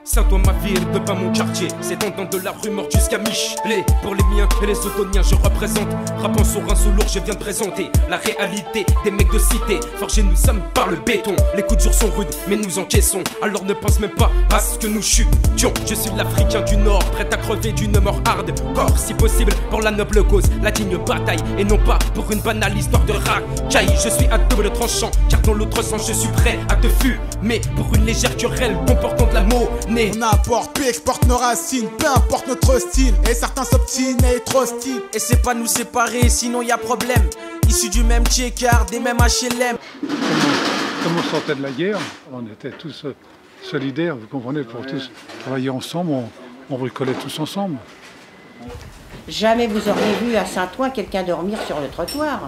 Speaker 14: Saint-Ouen, ma ville, de pas mon quartier. C'est en de la rue morte jusqu'à Michelet. Pour les miens et les Ottoniens, je représente. Rappant sur un sous lourd, je viens de présenter la réalité des mecs de cité. Forgés, nous sommes par le béton. Les coups durs sont rudes, mais nous encaissons. Alors ne pense même pas à ce que nous chutions. Je suis l'Africain du Nord, prêt à crever d'une mort hardcore. Si possible, pour la noble cause, la digne bataille. Et non pas pour une banale histoire de racaille. Je suis à double tranchant, car dans l'autre sens, je suis prêt à te fumer. Pour une légère querelle comportant de la monnaie.
Speaker 13: On apporte, puis exporte nos racines, peu importe notre style. Et certains s'obstinent et trop style.
Speaker 14: Et c'est pas nous séparer, sinon y a problème. Issus du même Tchécard, des mêmes HLM.
Speaker 8: Comme on sortait de la guerre, on était tous solidaires, vous comprenez, pour tous travailler ensemble, on bricolait tous ensemble.
Speaker 21: Jamais vous auriez vu à Saint-Ouen quelqu'un dormir sur le trottoir.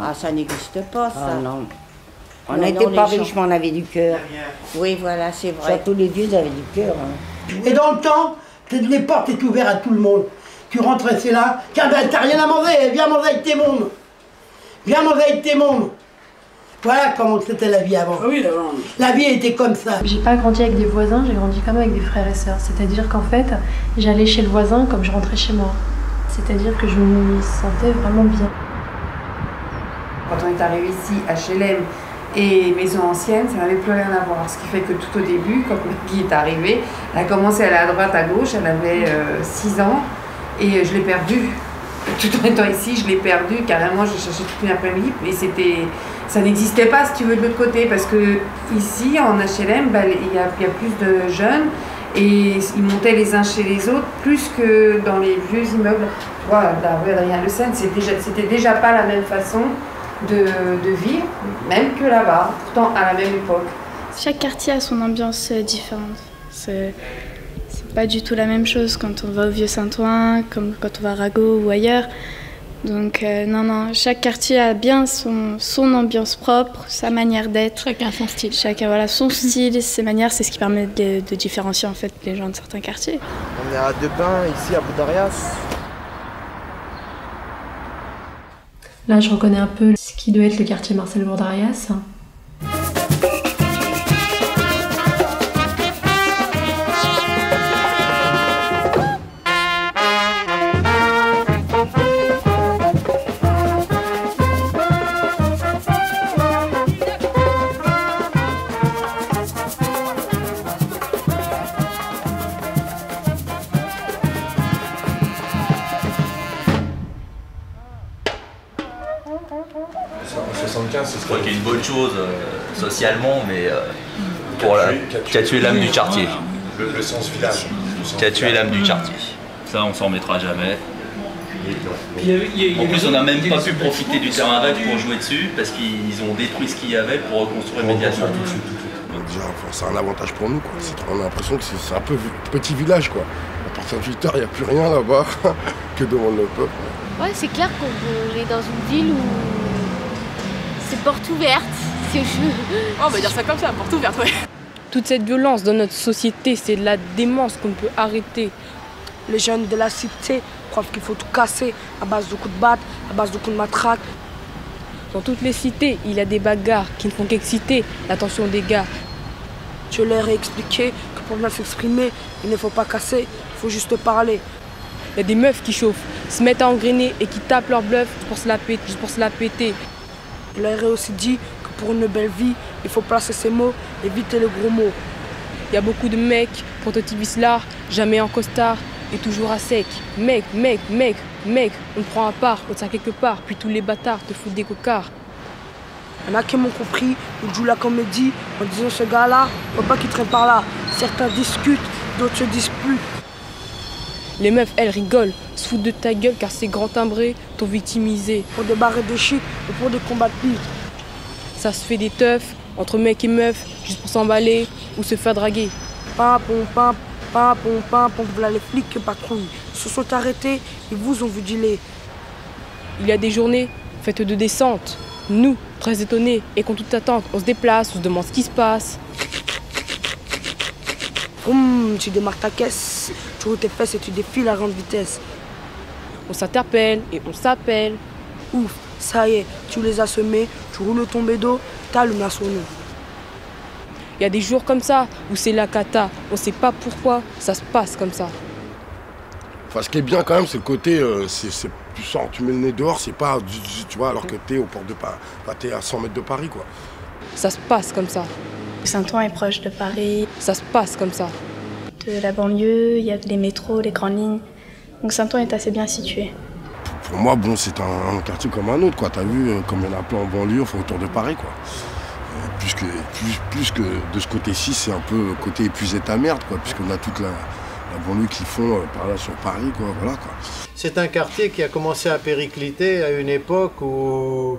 Speaker 21: Ah, ça n'existe pas, ça.
Speaker 15: Ah non. On n'était pas riches, mais on avait du cœur.
Speaker 21: Oui, voilà, c'est vrai.
Speaker 15: Surtout les vieux avaient du cœur.
Speaker 20: Et dans le temps, les portes étaient ouvertes à tout le monde. Tu rentrais, c'est là. Tiens, ben, t'as rien à manger, viens manger avec tes mômes. Viens manger avec tes mômes. Voilà comment c'était la vie avant. Oui, d'avant. La vie était comme ça.
Speaker 16: J'ai pas grandi avec des voisins, j'ai grandi comme avec des frères et sœurs. C'est-à-dire qu'en fait, j'allais chez le voisin comme je rentrais chez moi. C'est-à-dire que je me sentais vraiment bien.
Speaker 3: Quand on est arrivé ici, HLM et maison ancienne, ça n'avait plus rien à voir. Ce qui fait que tout au début, quand Maggie est arrivée, elle a commencé à aller à droite, à gauche, elle avait 6 ans et je l'ai perdue. Tout en étant ici, je l'ai perdue, carrément, je cherchais toute une après-midi, mais ça n'existait pas, si tu veux, de l'autre côté, parce que ici, en HLM, il y a plus de jeunes et ils montaient les uns chez les autres, plus que dans les vieux immeubles. Voilà, la rue Adrien Le Seine, c'était déjà pas la même façon de vivre, même que là-bas, pourtant à la même époque.
Speaker 19: Chaque quartier a son ambiance différente. C'est pas du tout la même chose quand on va au Vieux-Saint-Ouen, comme quand on va à Rago ou ailleurs. Donc non, chaque quartier a bien son ambiance propre, sa manière d'être.
Speaker 6: Chacun son style.
Speaker 19: Chacun, voilà, son style, ses manières, c'est ce qui permet de différencier en fait les gens de certains quartiers.
Speaker 2: On est à Debain, ici à Boudarias.
Speaker 16: Là, je reconnais un peu ce qui doit être le quartier Marcel Bourdarias.
Speaker 2: En 75,
Speaker 1: Je crois qu'il y a une bonne chose socialement, mais qui a tué l'âme du quartier.
Speaker 5: Le sens village.
Speaker 1: Qui a tué l'âme du quartier. Ça, on s'en remettra jamais. En plus, on n'a même pas pu profiter du terrain vague pour jouer dessus parce qu'ils ont détruit ce qu'il y avait pour reconstruire immédiatement.
Speaker 5: Déjà, c'est un avantage pour nous, quoi. On a l'impression que c'est un peu petit village, quoi. À partir de 8h, il n'y a plus rien là-bas que demande le peuple.
Speaker 17: Ouais, c'est clair qu'on est dans une ville où c'est porte ouverte.
Speaker 22: On va dire ça comme ça, porte ouverte, ouais. Toute cette violence dans notre société, c'est de la démence qu'on ne peut arrêter.
Speaker 23: Les jeunes de la cité croient qu'il faut tout casser à base de coups de batte, à base de coups de matraque.
Speaker 22: Dans toutes les cités, il y a des bagarres qui ne font qu'exciter l'attention des gars.
Speaker 23: Je leur ai expliqué que pour bien s'exprimer, il ne faut pas casser, il faut juste parler.
Speaker 22: Il y a des meufs qui chauffent, se mettent à engrainer et qui tapent leur bluff juste pour se la péter.
Speaker 23: Je leur ai aussi dit que pour une belle vie, il faut placer ses mots, éviter les gros mots.
Speaker 22: Il y a beaucoup de mecs, prototypes là, jamais en costard et toujours à sec. Mec, on te prend à part, on te tient quelque part, puis tous les bâtards te foutent des cocards.
Speaker 23: Il y en a qui m'ont compris, ils jouent la comédie en disant ce gars-là, faut pas qu'il traîne par là. Certains discutent, d'autres se disputent.
Speaker 22: Les meufs, elles rigolent, se foutent de ta gueule car ces grands timbrés t'ont victimisé.
Speaker 23: Pour des barrettes de shit et pour des combats de pute.
Speaker 22: Ça se fait des teufs entre mecs et meufs, juste pour s'emballer ou se faire draguer.
Speaker 23: Pom, voilà les flics que patrouillent. Ils se sont arrêtés, ils vous ont vu dealer.
Speaker 22: Il y a des journées faites de descente. Nous, très étonnés et contre toute attente, on se déplace, on se demande ce qui se passe.
Speaker 23: Tu démarres ta caisse, tu roules tes fesses et tu défiles à grande vitesse.
Speaker 22: On s'interpelle et on s'appelle.
Speaker 23: Ouf, ça y est, tu les as semés, tu roules ton bédo, t'allumes la sonneuse.
Speaker 22: Il y a des jours comme ça où c'est la cata, on sait pas pourquoi ça se passe comme ça.
Speaker 5: Enfin, ce qui est bien quand même, c'est le côté, tu sors, tu mets le nez dehors, c'est pas, tu vois, alors que t'es au port de Paris, t'es à 100 mètres de Paris, quoi.
Speaker 22: Ça se passe comme ça.
Speaker 19: Saint-Ouen est proche de Paris.
Speaker 22: Ça se passe comme ça.
Speaker 19: De la banlieue, il y a les métros, les grandes lignes. Donc Saint-Ouen est assez bien situé.
Speaker 5: Pour moi, bon, c'est un quartier comme un autre, quoi. T'as vu, comme il y en a plein en banlieue, enfin, autour de Paris, quoi. Plus que de ce côté-ci, c'est un peu côté épuisé ta merde, quoi, puisqu'on a toute la banlieue qui font par là sur Paris, quoi, voilà, quoi.
Speaker 26: C'est un quartier qui a commencé à péricliter à une époque où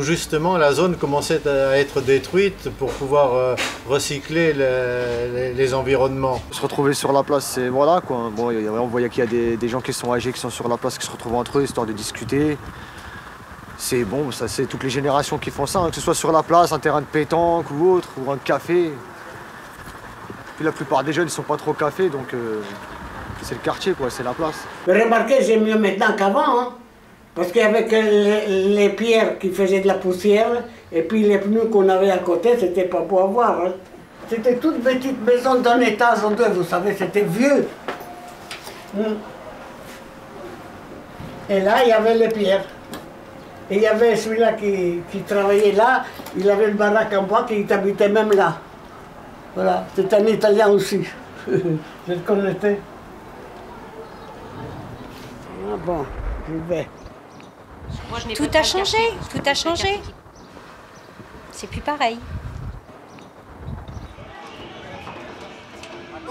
Speaker 26: justement la zone commençait à être détruite pour pouvoir recycler les environnements.
Speaker 27: Se retrouver sur la place, c'est voilà quoi. Bon, on voyait qu'il y a des gens qui sont âgés, qui sont sur la place, qui se retrouvent entre eux, histoire de discuter. C'est bon, ça c'est toutes les générations qui font ça, hein, que ce soit sur la place, un terrain de pétanque ou autre, ou un café. Puis la plupart des jeunes ils sont pas trop au café, donc c'est le quartier quoi, c'est la place.
Speaker 20: Mais remarquez, c'est mieux maintenant qu'avant, hein, parce qu'il y avait que les pierres qui faisaient de la poussière, et puis les pneus qu'on avait à côté, c'était pas beau à voir. Hein. C'était toute petite maison d'un étage en deux, vous savez, c'était vieux. Et là, il y avait les pierres. Et il y avait celui-là qui travaillait là, il avait une baraque en bois qui habitait même là. Voilà, c'est un Italien aussi. Je le connaissais. Ah bon, je vais.
Speaker 21: Tout a changé, tout a changé. C'est plus pareil.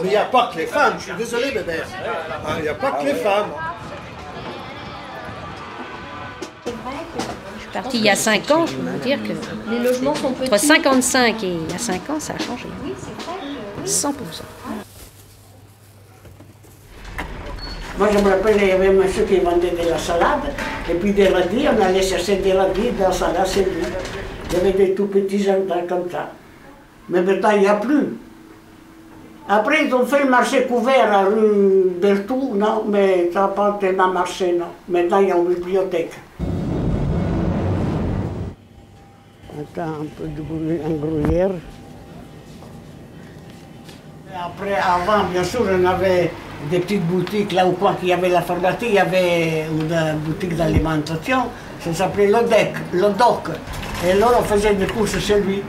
Speaker 2: Mais il n'y a pas que les femmes, je suis désolé bébé. Il n'y a pas que les femmes.
Speaker 21: Je suis partie il y a 5 ans, je peux vous dire que
Speaker 17: les logements sont petits.
Speaker 21: Entre 55 et il y a 5 ans, ça a changé. Oui, c'est vrai. 100%.
Speaker 20: Moi, je me rappelle, il y avait un monsieur qui vendait de la salade, et puis des radis, on allait chercher des radis dans la salade, c'est lui. Il y avait des tout petits jardins comme ça. Mais maintenant, il n'y a plus. Après, ils ont fait le marché couvert à rue Berthoud, non, mais ça n'a pas tellement marché, non. Maintenant, il y a une bibliothèque. Attends, un peu de bruit, un gruyère. Après, avant, bien sûr, on avait des petites boutiques, là où quoi qu'il y avait la pharmacie, il y avait une boutique d'alimentation, ça s'appelait l'Odoc. Et là, on faisait des courses chez lui.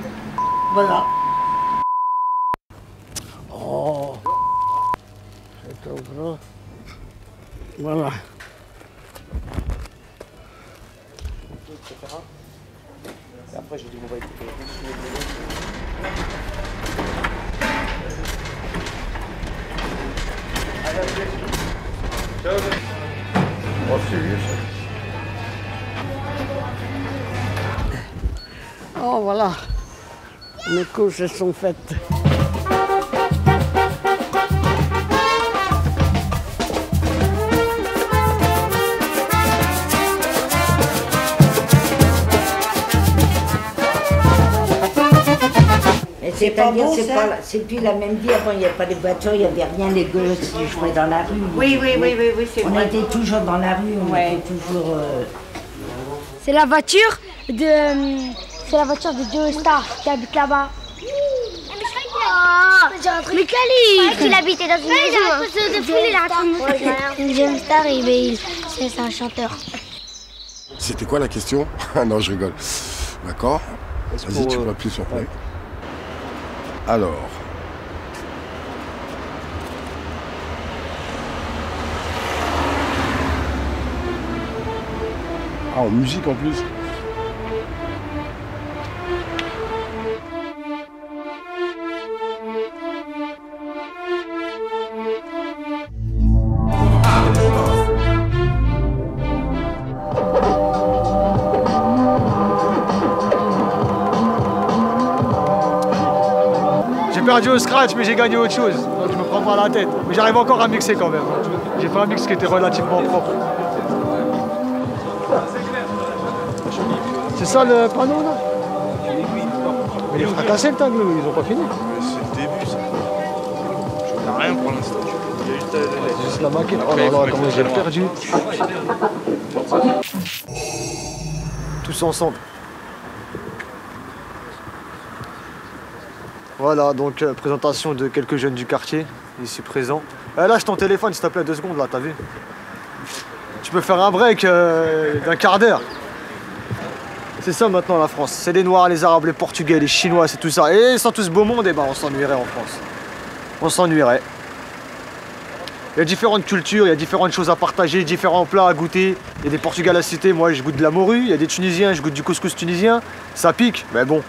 Speaker 20: Voilà. Oh, c'est trop gros. Voilà.
Speaker 27: Et après, j'ai dit, on va écouter.
Speaker 5: Oh, c'est vieux ça.
Speaker 20: Oh voilà, mes couches sont faites.
Speaker 15: C'est-à-dire, c'est plus la même vie. Avant, il n'y avait pas de voiture, il n'y avait rien, les gosses qui jouaient dans la rue.
Speaker 21: Oui, c'est vrai.
Speaker 15: On était toujours dans la rue, on était toujours...
Speaker 6: C'est la voiture de... C'est la voiture de Joe Star qui habite là-bas.
Speaker 17: Mais Khalid, il habitait dans une maison.
Speaker 6: Joe Star, c'est un chanteur.
Speaker 5: C'était quoi la question? Non, je rigole. D'accord. Vas-y, tu peux appuyer sur play. Alors. Ah, en musique en plus.
Speaker 27: J'ai perdu au scratch, mais j'ai gagné autre chose. Donc je me prends pas la tête. Mais j'arrive encore à mixer quand même. J'ai fait un mix qui était relativement propre. C'est ça le panneau là? Mais il est fracassé le tag, ils ont pas fini.
Speaker 4: C'est le début ça. Je n'ai rien pour l'instant. Il y a
Speaker 27: juste la maquette. Oh là là, comment j'ai perdu. Tous ensemble. Voilà, donc présentation de quelques jeunes du quartier, ici présents. Lâche ton téléphone s'il te plaît, 2 secondes là, t'as vu? Tu peux faire un break d'un quart d'heure. C'est ça maintenant la France, c'est les Noirs, les Arabes, les Portugais, les Chinois, c'est tout ça. Et sans tout ce beau monde, eh ben, on s'ennuierait en France. On s'ennuierait. Il y a différentes cultures, il y a différentes choses à partager, différents plats à goûter. Il y a des Portugais à la cité, moi je goûte de la morue. Il y a des Tunisiens, je goûte du couscous tunisien. Ça pique, mais bon.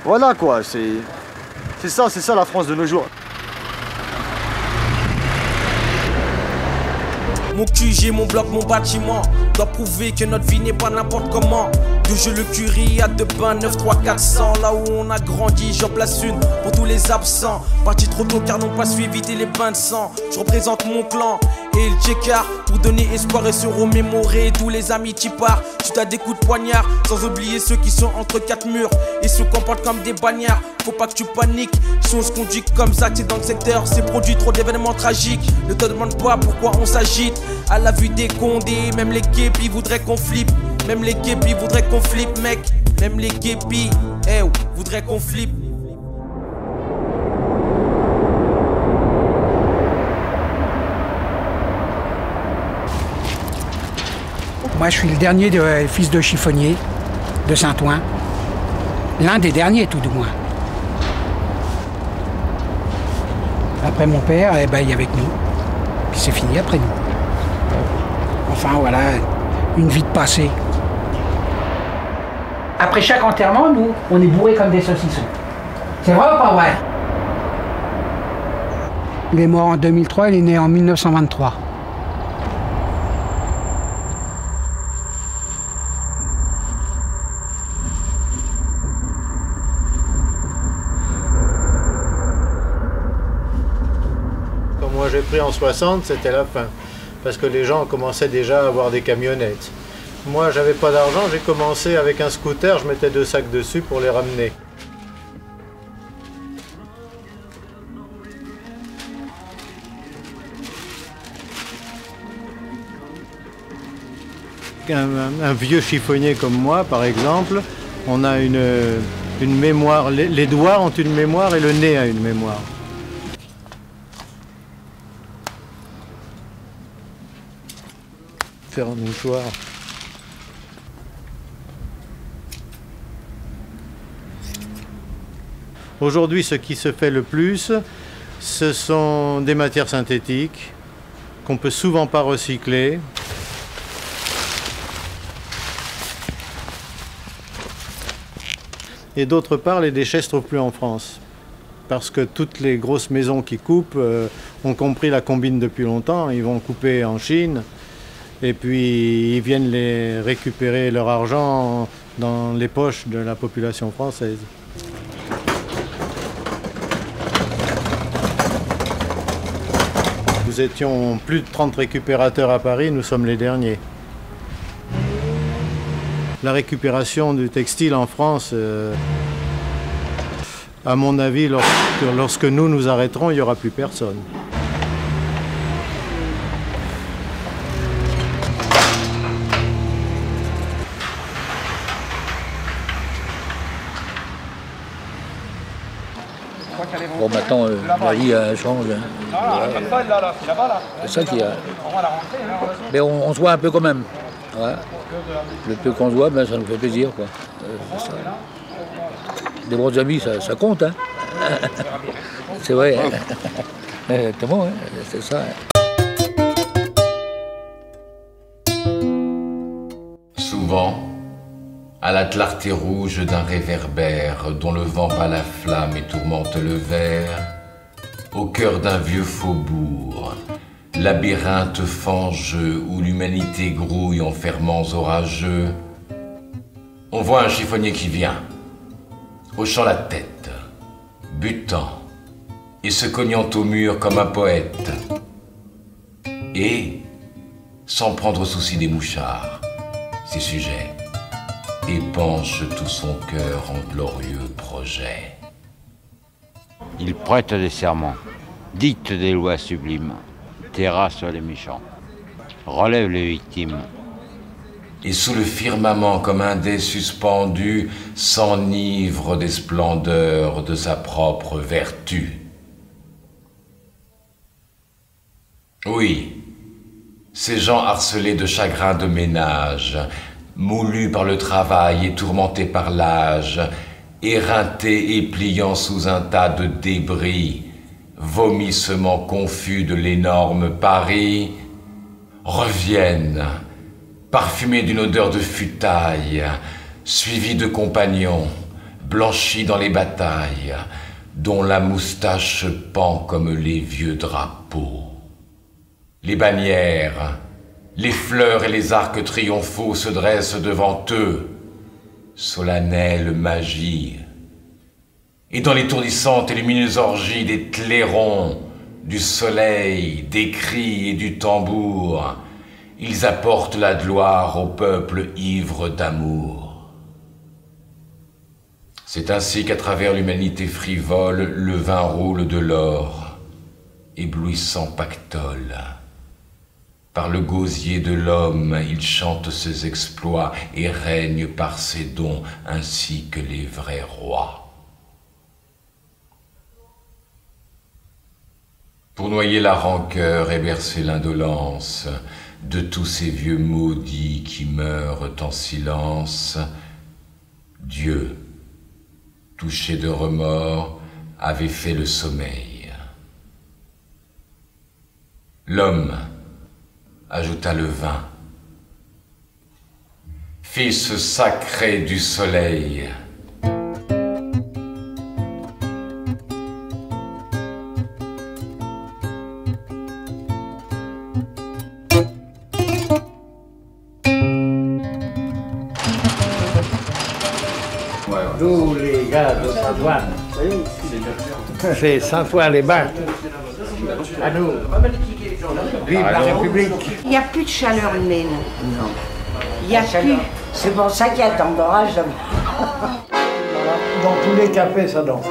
Speaker 27: Voilà quoi, c'est ça la France de nos jours.
Speaker 14: Mon QG, mon bloc, mon bâtiment doit prouver que notre vie n'est pas n'importe comment. De jeu le Curie à 2 bains, 9, 3, 400. Là où on a grandi, j'en place une pour tous les absents. Parti trop tôt car n'ont pas su éviter les bains de sang. Je représente mon clan et le Tchekar pour donner espoir et se remémorer tous les amis qui partent suite à des coups de poignard. Sans oublier ceux qui sont entre 4 murs et se comportent comme des bagnards. Faut pas que tu paniques, si on se conduit comme ça, c'est dans le secteur, c'est produit trop d'événements tragiques. Ne te demande pas pourquoi on s'agite. À la vue des condés, même les képis voudraient qu'on flippe. Même les képis voudraient qu'on flippe, mec. Même les képis, voudraient qu'on flippe.
Speaker 7: Moi, je suis le dernier fils de chiffonnier de Saint-Ouen. L'un des derniers, tout du moins. Après mon père, il est avec nous. Puis c'est fini après nous. Enfin, voilà, une vie de passé. Après chaque enterrement, nous, on est bourrés comme des saucissons. C'est vrai ou pas vrai? Il est mort en 2003, il est né en 1923.
Speaker 26: Quand moi j'ai pris en 60, c'était la fin. Parce que les gens commençaient déjà à avoir des camionnettes. Moi, j'avais pas d'argent, j'ai commencé avec un scooter, je mettais 2 sacs dessus pour les ramener. Un vieux chiffonnier comme moi, par exemple, on a une mémoire, les doigts ont une mémoire et le nez a une mémoire. Faire un mouchoir. Aujourd'hui, ce qui se fait le plus, ce sont des matières synthétiques qu'on peut souvent pas recycler. et d'autre part, les déchets ne se trouvent plus en France. Parce que toutes les grosses maisons qui coupent ont compris la combine depuis longtemps. Ils vont couper en Chine et puis ils viennent les récupérer leur argent dans les poches de la population française. Nous étions plus de 30 récupérateurs à Paris, nous sommes les derniers. La récupération du textile en France, à mon avis, lorsque nous nous arrêterons, il n'y aura plus personne.
Speaker 9: Bon, maintenant, la vie change. Voilà. C'est ça qui a. Mais on se voit un peu quand même. Ouais. Le peu qu'on se voit, ben, ça nous fait plaisir, quoi. Ça. Des bons amis, ça compte, hein. C'est vrai, hein. C'est bon, hein. C'est ça. Hein.
Speaker 10: Souvent, à la clarté rouge d'un réverbère dont le vent bat la flamme et tourmente le verre, au cœur d'un vieux faubourg, labyrinthe fangeux où l'humanité grouille en ferments orageux, on voit un chiffonnier qui vient, hochant la tête, butant et se cognant au mur comme un poète, et, sans prendre souci des mouchards, ses sujets, épanche tout son cœur en glorieux projets.
Speaker 11: Il prête des serments, dicte des lois sublimes, terrasse les méchants, relève les victimes.
Speaker 10: Et sous le firmament comme un dais suspendu, s'enivre des splendeurs de sa propre vertu. Oui, ces gens harcelés de chagrin de ménage, moulus par le travail et tourmentés par l'âge, éreintés et pliant sous un tas de débris, vomissements confus de l'énorme Paris, reviennent, parfumés d'une odeur de futaille, suivis de compagnons, blanchis dans les batailles, dont la moustache pend comme les vieux drapeaux. Les bannières, les fleurs et les arcs triomphaux se dressent devant eux, solennelle magie. Et dans l'étourdissante et lumineuse orgie des clairons, du soleil, des cris et du tambour, ils apportent la gloire au peuple ivre d'amour. C'est ainsi qu'à travers l'humanité frivole, le vin roule de l'or, éblouissant pactole. Par le gosier de l'homme, il chante ses exploits et règne par ses dons ainsi que les vrais rois. Pour noyer la rancœur et bercer l'indolence de tous ces vieux maudits qui meurent en silence, Dieu, touché de remords, avait fait le sommeil. L'homme ajouta le vin, fils sacré du soleil.
Speaker 12: Nous, les gars de Saint-Ouen, c'est Saint-Ouen-les-Bains. À nous. Vive la République.
Speaker 21: Il n'y a plus de chaleur naine.
Speaker 15: Non.
Speaker 21: Il n'y a plus.
Speaker 15: C'est pour ça qu'il y a tant d'orage.
Speaker 12: Dans tous les cafés, ça danse.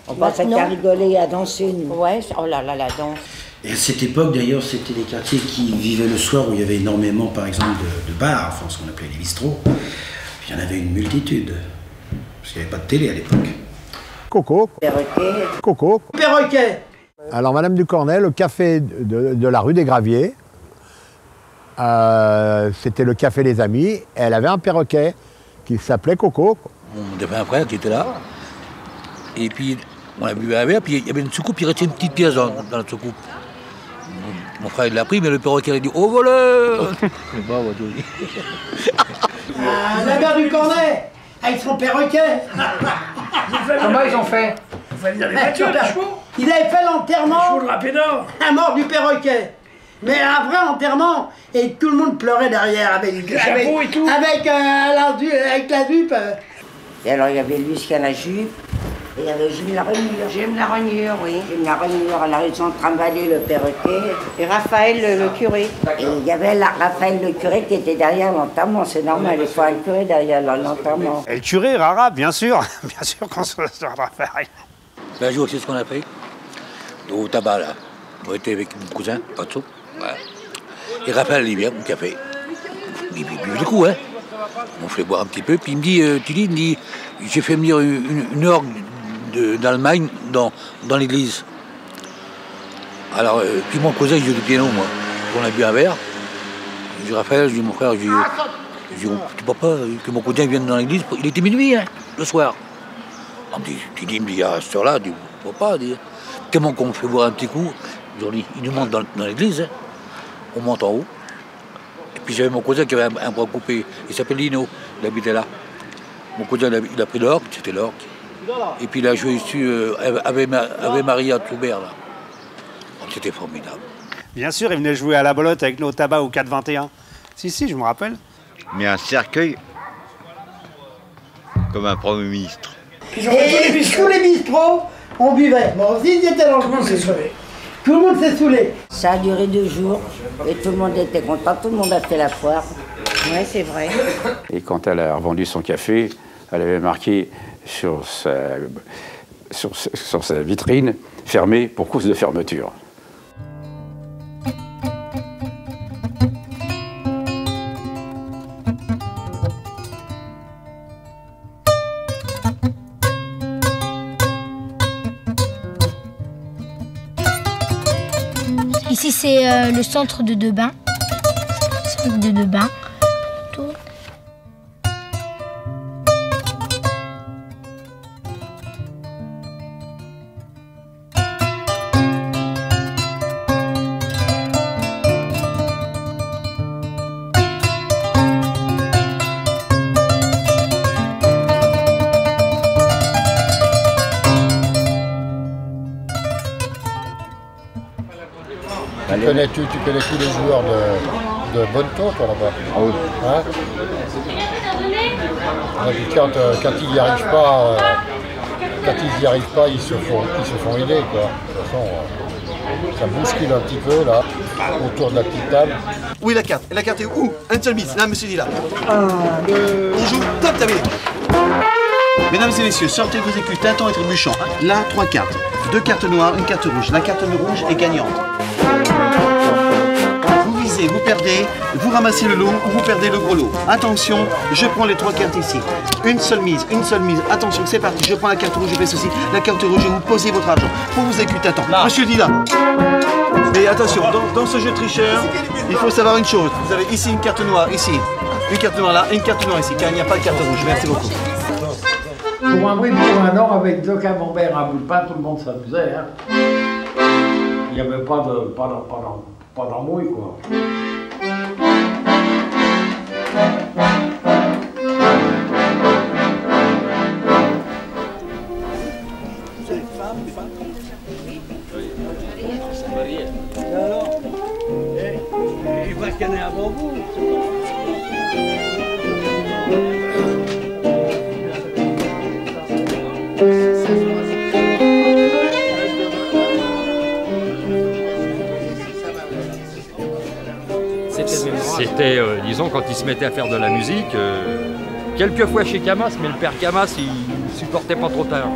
Speaker 15: On passe à rigoler et à danser, nous.
Speaker 21: Ouais, oh là là, la danse.
Speaker 18: Et à cette époque, d'ailleurs, c'était des quartiers qui vivaient le soir où il y avait énormément, par exemple, de bars, enfin ce qu'on appelait les bistrots. Puis il y en avait une multitude, parce qu'il n'y avait pas de télé à l'époque.
Speaker 12: Coco.
Speaker 15: Perroquet.
Speaker 12: Coco.
Speaker 20: Perroquet.
Speaker 12: Alors, Madame Ducornel, le café de la rue des Graviers, c'était le café des Amis. Elle avait un perroquet qui s'appelait Coco.
Speaker 9: On avait un frère qui était là. Et puis, on a bu un verre, puis il y avait une soucoupe, il restait une petite pièce dans la soucoupe. Mon frère, il l'a pris, mais le perroquet, il a dit « Oh, voleur !»
Speaker 20: La mère du Cornet. avec son perroquet.
Speaker 7: Comment ils ont fait?
Speaker 20: Il avait fait l'enterrement à mort du perroquet. Mais un vrai enterrement, et tout le monde pleurait derrière avec la jupe.
Speaker 15: Et alors il y avait Lucien la jupe, et il y avait Jim la Renure.
Speaker 21: J'aime la Renure, oui.
Speaker 15: Jim la Renure, alors ils ont trimballé le perroquet.
Speaker 21: Et Raphaël le curé.
Speaker 15: Et il y avait Raphaël le curé qui était derrière l'enterrement, c'est normal, il faut un curé derrière l'enterrement.
Speaker 1: Et le curé, Rara, bien sûr, bien sûr qu'on se Raphaël.
Speaker 9: Un jour, c'est ce qu'on a fait. Au tabac, là. On était avec mon cousin, pas de soupe. Ouais. Et Raphaël, il vient, mon café. Il buvait du coup, hein. On fait boire un petit peu, puis il me dit, il me dit, j'ai fait venir une orgue d'Allemagne dans l'église. Alors, puis mon cousin, il joue du piano, moi. On a bu un verre. Je dis, Raphaël, je dis, mon frère, je dis, tu vois pas que mon cousin vienne dans l'église? Il était minuit, hein, le soir. On me dit, à cette heure-là, tu vois pas, comment qu'on fait boire un petit coup? Il nous monte dans l'église, hein. On monte en haut. Et puis j'avais mon cousin qui avait un bras coupé, il s'appelle Lino, il habitait là. Mon cousin, il a pris l'orgue, c'était l'orgue. Et puis il a joué ici Ave Maria Toubert, là. C'était formidable.
Speaker 1: Bien sûr, il venait jouer à la bolotte avec nos tabacs au 4-21. Si, je me rappelle.
Speaker 11: Mais un cercueil comme un Premier ministre.
Speaker 20: Et tous les bistrots, on buvait. Moi aussi, ils étaient dans le monde. Tout le monde s'est saoulé.
Speaker 15: Ça a duré 2 jours et tout le monde était content, tout le monde a fait la foire.
Speaker 21: Oui, c'est vrai.
Speaker 7: Et quand elle a revendu son café, elle avait marqué sur sa vitrine « Fermé pour cause de fermeture ».
Speaker 6: Ici, c'est le centre de Debain. Centre de Debain.
Speaker 12: Tu connais tous les joueurs de Bonneton, toi, là-bas?
Speaker 11: Ah oui.
Speaker 12: Hein? Et puis quand ils n'y arrivent pas, ils se font aider, quoi. De toute façon, ça bouscule un petit peu, là, autour de la petite table.
Speaker 3: Où est la carte? Et la carte est où? Un seul mise, là, monsieur dit là. On joue, top, terminé. Mesdames et messieurs, sortez vos écus, tâtons et trébuchants. Là, 3 cartes. 2 cartes noires, une carte rouge. La carte rouge est gagnante. Vous visez, vous perdez, vous ramassez le lot ou vous perdez le gros lot. Attention, je prends les 3 cartes ici. Une seule mise, une seule mise. Attention, c'est parti. Je prends la carte rouge, je fais ceci. La carte rouge, vous posez votre argent. Pour vos écus, tâtons. Monsieur dit là. Et attention, dans ce jeu tricheur, il faut savoir une chose. Vous avez ici une carte noire, ici. Une carte noire là, une carte noire ici, car il n'y a pas de carte rouge. Merci beaucoup.
Speaker 8: Pour un bruit, pour un or, avec 2 camemberts, un bout de pain, tout le monde s'amusait. Hein. Il n'y avait pas d'embrouille, quoi. Il va scanner avant vous.
Speaker 13: C'était, disons, quand il se mettait à faire de la musique, quelquefois chez Camas, mais le père Camas, il supportait pas trop tard.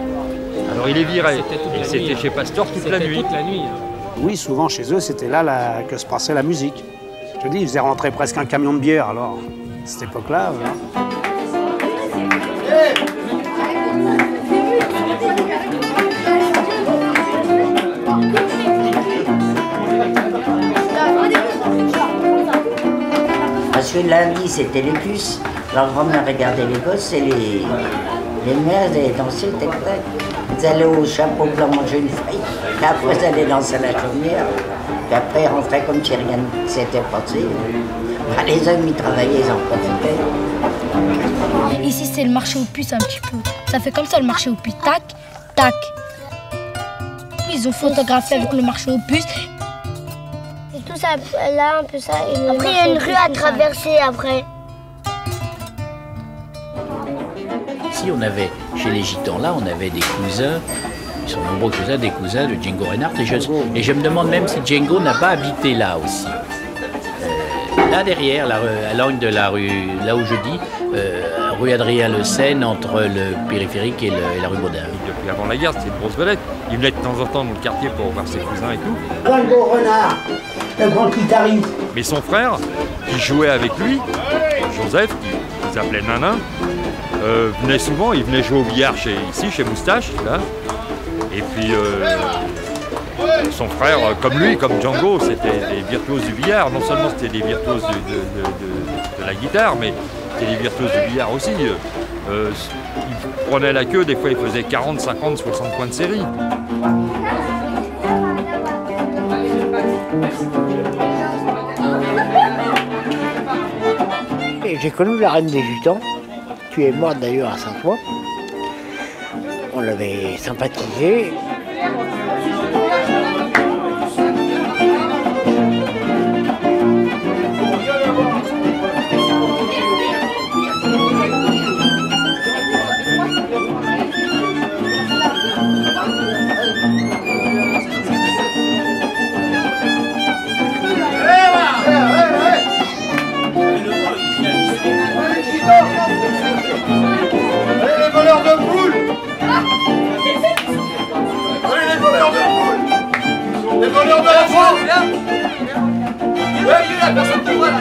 Speaker 13: Alors il les virait. Et c'était chez Pasteur toute la nuit.
Speaker 1: Oui, souvent chez eux, c'était là que se passait la musique. Je dis, ils faisaient rentrer presque un camion de bière, alors, à cette époque-là.
Speaker 15: Parce que lundi, c'était les puces. Alors, grand-mère regardait les gosses et les mères allaient danser le tac-tac. Ils allaient au chapeau blanc manger une feuille. Puis après, ils allaient danser à la chaumière. Puis après, ils rentraient comme si rien ne s'était passé. Les hommes, ils travaillaient, ils en profitaient.
Speaker 6: Ici, c'est le marché aux puces un petit peu. Ça fait comme ça le marché aux puces. Tac, tac. Ils ont photographié avec le marché aux puces.
Speaker 2: Et tout ça, là, un peu ça. Et après, il y a une rue à traverser après.
Speaker 16: Ici, on avait, chez les Gitans, là, on avait des cousins. Ils sont nombreux cousins, des cousins de Django Reinhardt. Et je me demande même si Django n'a pas habité là aussi. Là derrière, à l'angle de la rue, là où je dis, rue Adrien Le Seine, entre le périphérique et la rue Baudin.
Speaker 13: Depuis avant la guerre, c'était une grosse vedette. Il venait de temps en temps dans le quartier pour voir ses cousins et tout.
Speaker 20: Django Reinhardt, le grand guitariste.
Speaker 13: Mais son frère, qui jouait avec lui, Joseph, qui s'appelait Nanin, venait souvent, il venait jouer au billard chez Moustache, là. Et puis son frère, comme lui, comme Django, c'était des virtuoses du billard. Non seulement c'était des virtuoses de la guitare, mais c'était des virtuoses du billard aussi. Ils prenaient la queue, des fois ils faisaient 40, 50, 60 points de série.
Speaker 19: J'ai connu la reine des Gitans, qui est morte d'ailleurs à Saint-Ouen. On l'avait sympathisé.
Speaker 22: Les voleurs de la France, viens. Ouais, il est là, personne qui voit là.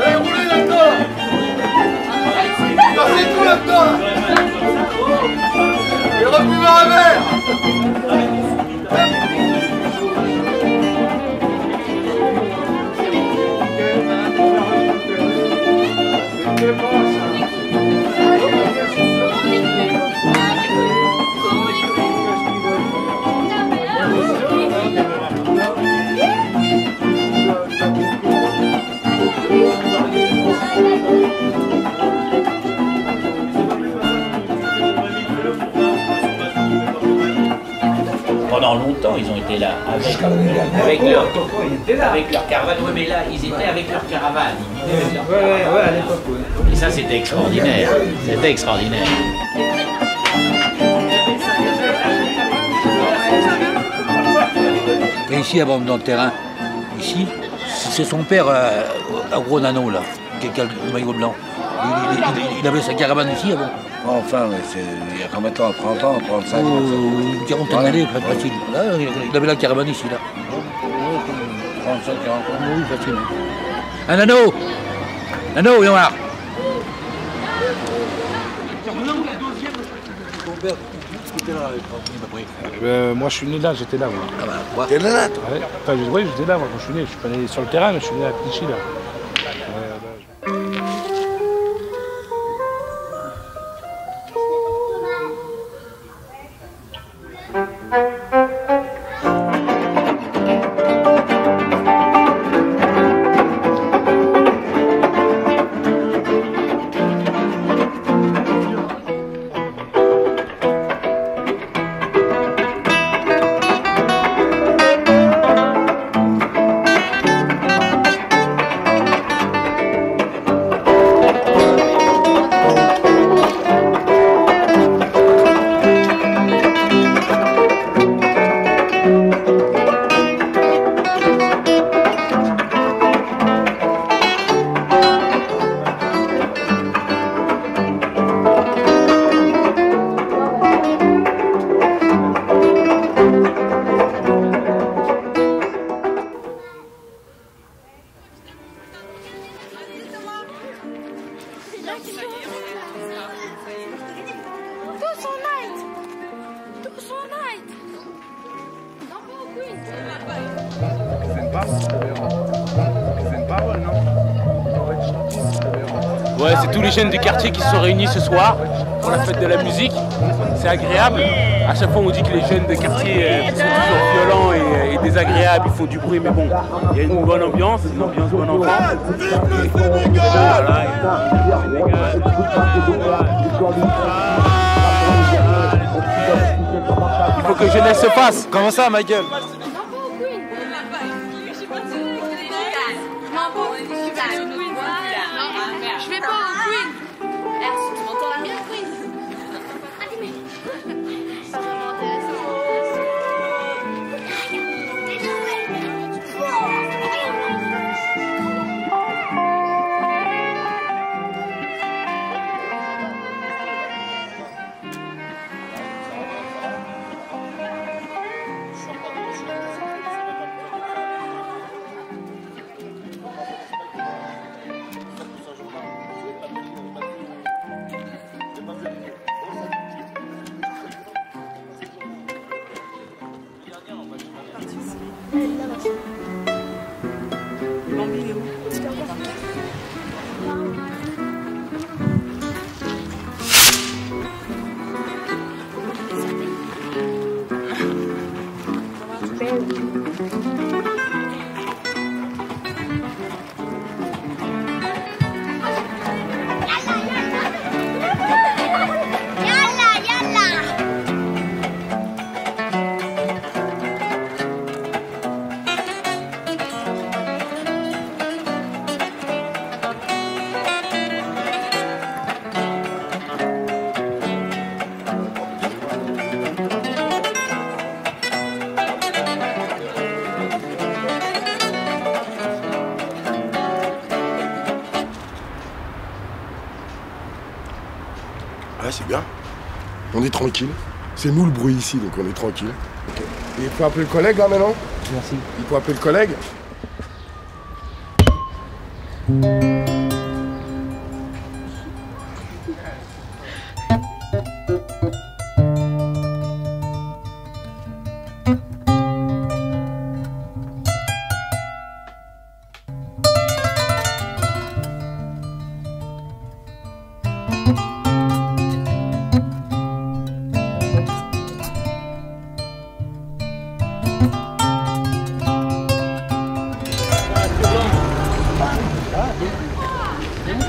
Speaker 22: Allez, roulez là-dedans. Passez tout là-dedans. Et repumez un verre.
Speaker 16: Pendant longtemps, ils ont été là avec leur caravane. Oui, mais là, ils étaient avec leur caravane. Ouais, à l'époque, oui. Et ça, c'était extraordinaire. C'était extraordinaire.
Speaker 9: Et ici, avant, dans le terrain, ici, c'est son père, à Gros Nano, là, qui a le maillot blanc. Il avait sa caravane ici avant.
Speaker 5: Enfin, il y a combien de temps? 30 ans, 35 ans?
Speaker 9: Une quarantaine d'années, facile. Là, il avait la caravane ici, là.
Speaker 5: 35, 40 ans.
Speaker 9: Oui, facile. Un Nano! Nano, viens voir.
Speaker 23: Moi je suis né là, j'étais là.
Speaker 9: Ah bah, quoi?
Speaker 23: T'es né là toi? Ouais, enfin, oui, j'étais là moi, quand je suis né. Je suis pas né sur le terrain, mais je suis né à Clichy là. Ouais, c'est tous les jeunes du quartier qui se sont réunis ce soir pour la fête de la musique. C'est agréable. À chaque fois, on dit que les jeunes des quartiers sont toujours violents et désagréables, ils font du bruit, mais bon, il y a une bonne ambiance, bonne enfant. Il faut que jeunesse se passe.
Speaker 4: Comment ça, Michael?
Speaker 14: Je vais pas au Queen. Tu m'entends la mienne, Queen? C'est vraiment intéressant.
Speaker 5: Ouais, c'est bien. On est tranquille. C'est nous le bruit ici, donc on est tranquille. Okay. Et il faut appeler le collègue là maintenant? Merci. Il faut appeler le collègue?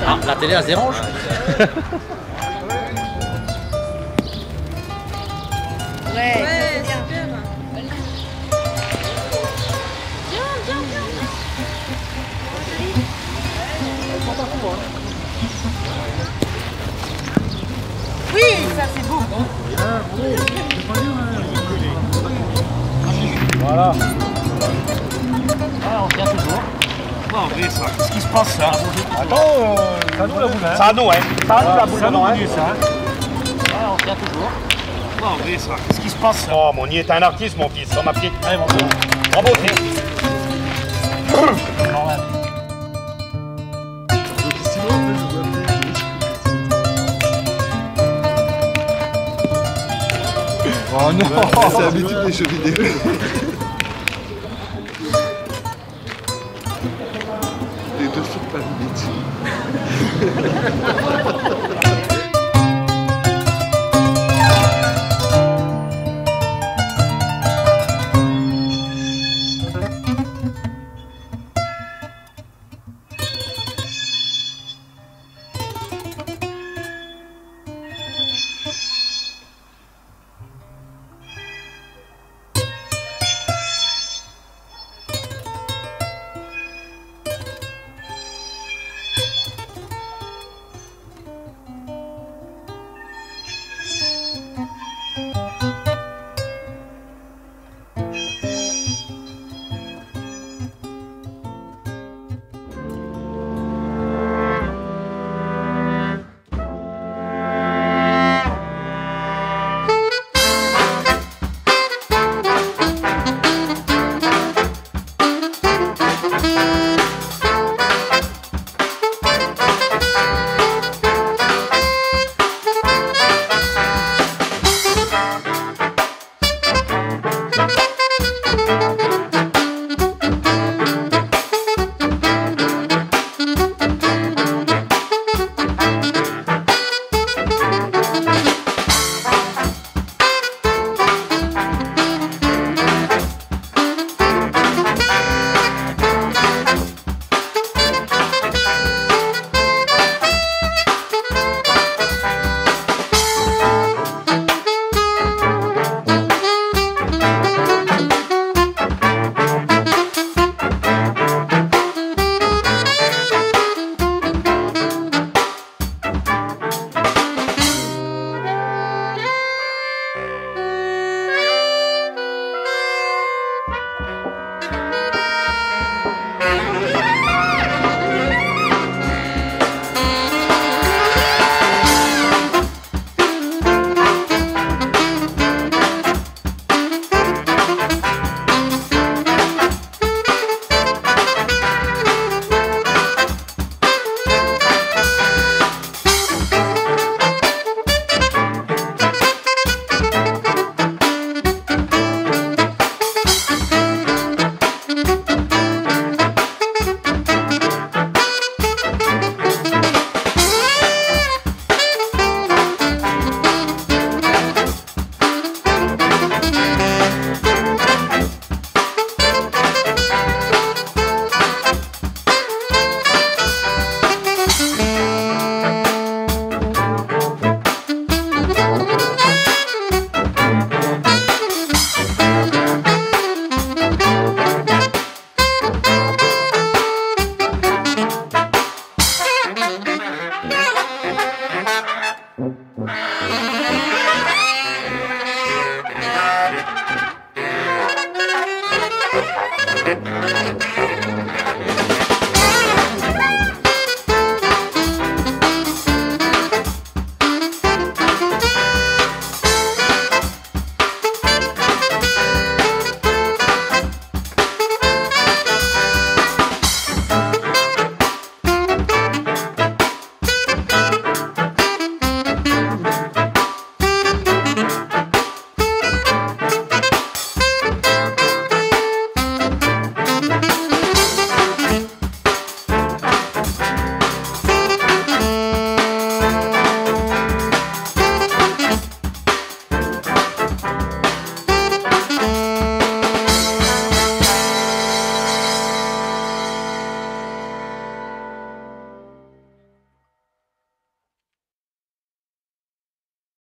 Speaker 16: Ah, la télé, elle se dérange.
Speaker 21: Ouais, c'est bien. Oui, ça c'est beau.
Speaker 23: Voilà. Ah, on tient toujours. Qu'est-ce qui se passe là? Attends, c'est à nous la boule, hein? C'est à nous, hein? C'est à nous la boule, non, hein? Ah, on tient toujours. Ça. Qu'est-ce qui se passe là? Oh, mon nid est un artiste, mon fils, dans ma petite. Allez, mon fils. Bravo,
Speaker 4: Oh non!
Speaker 3: C'est habitude des jeux vidéo. Les deux filles pas de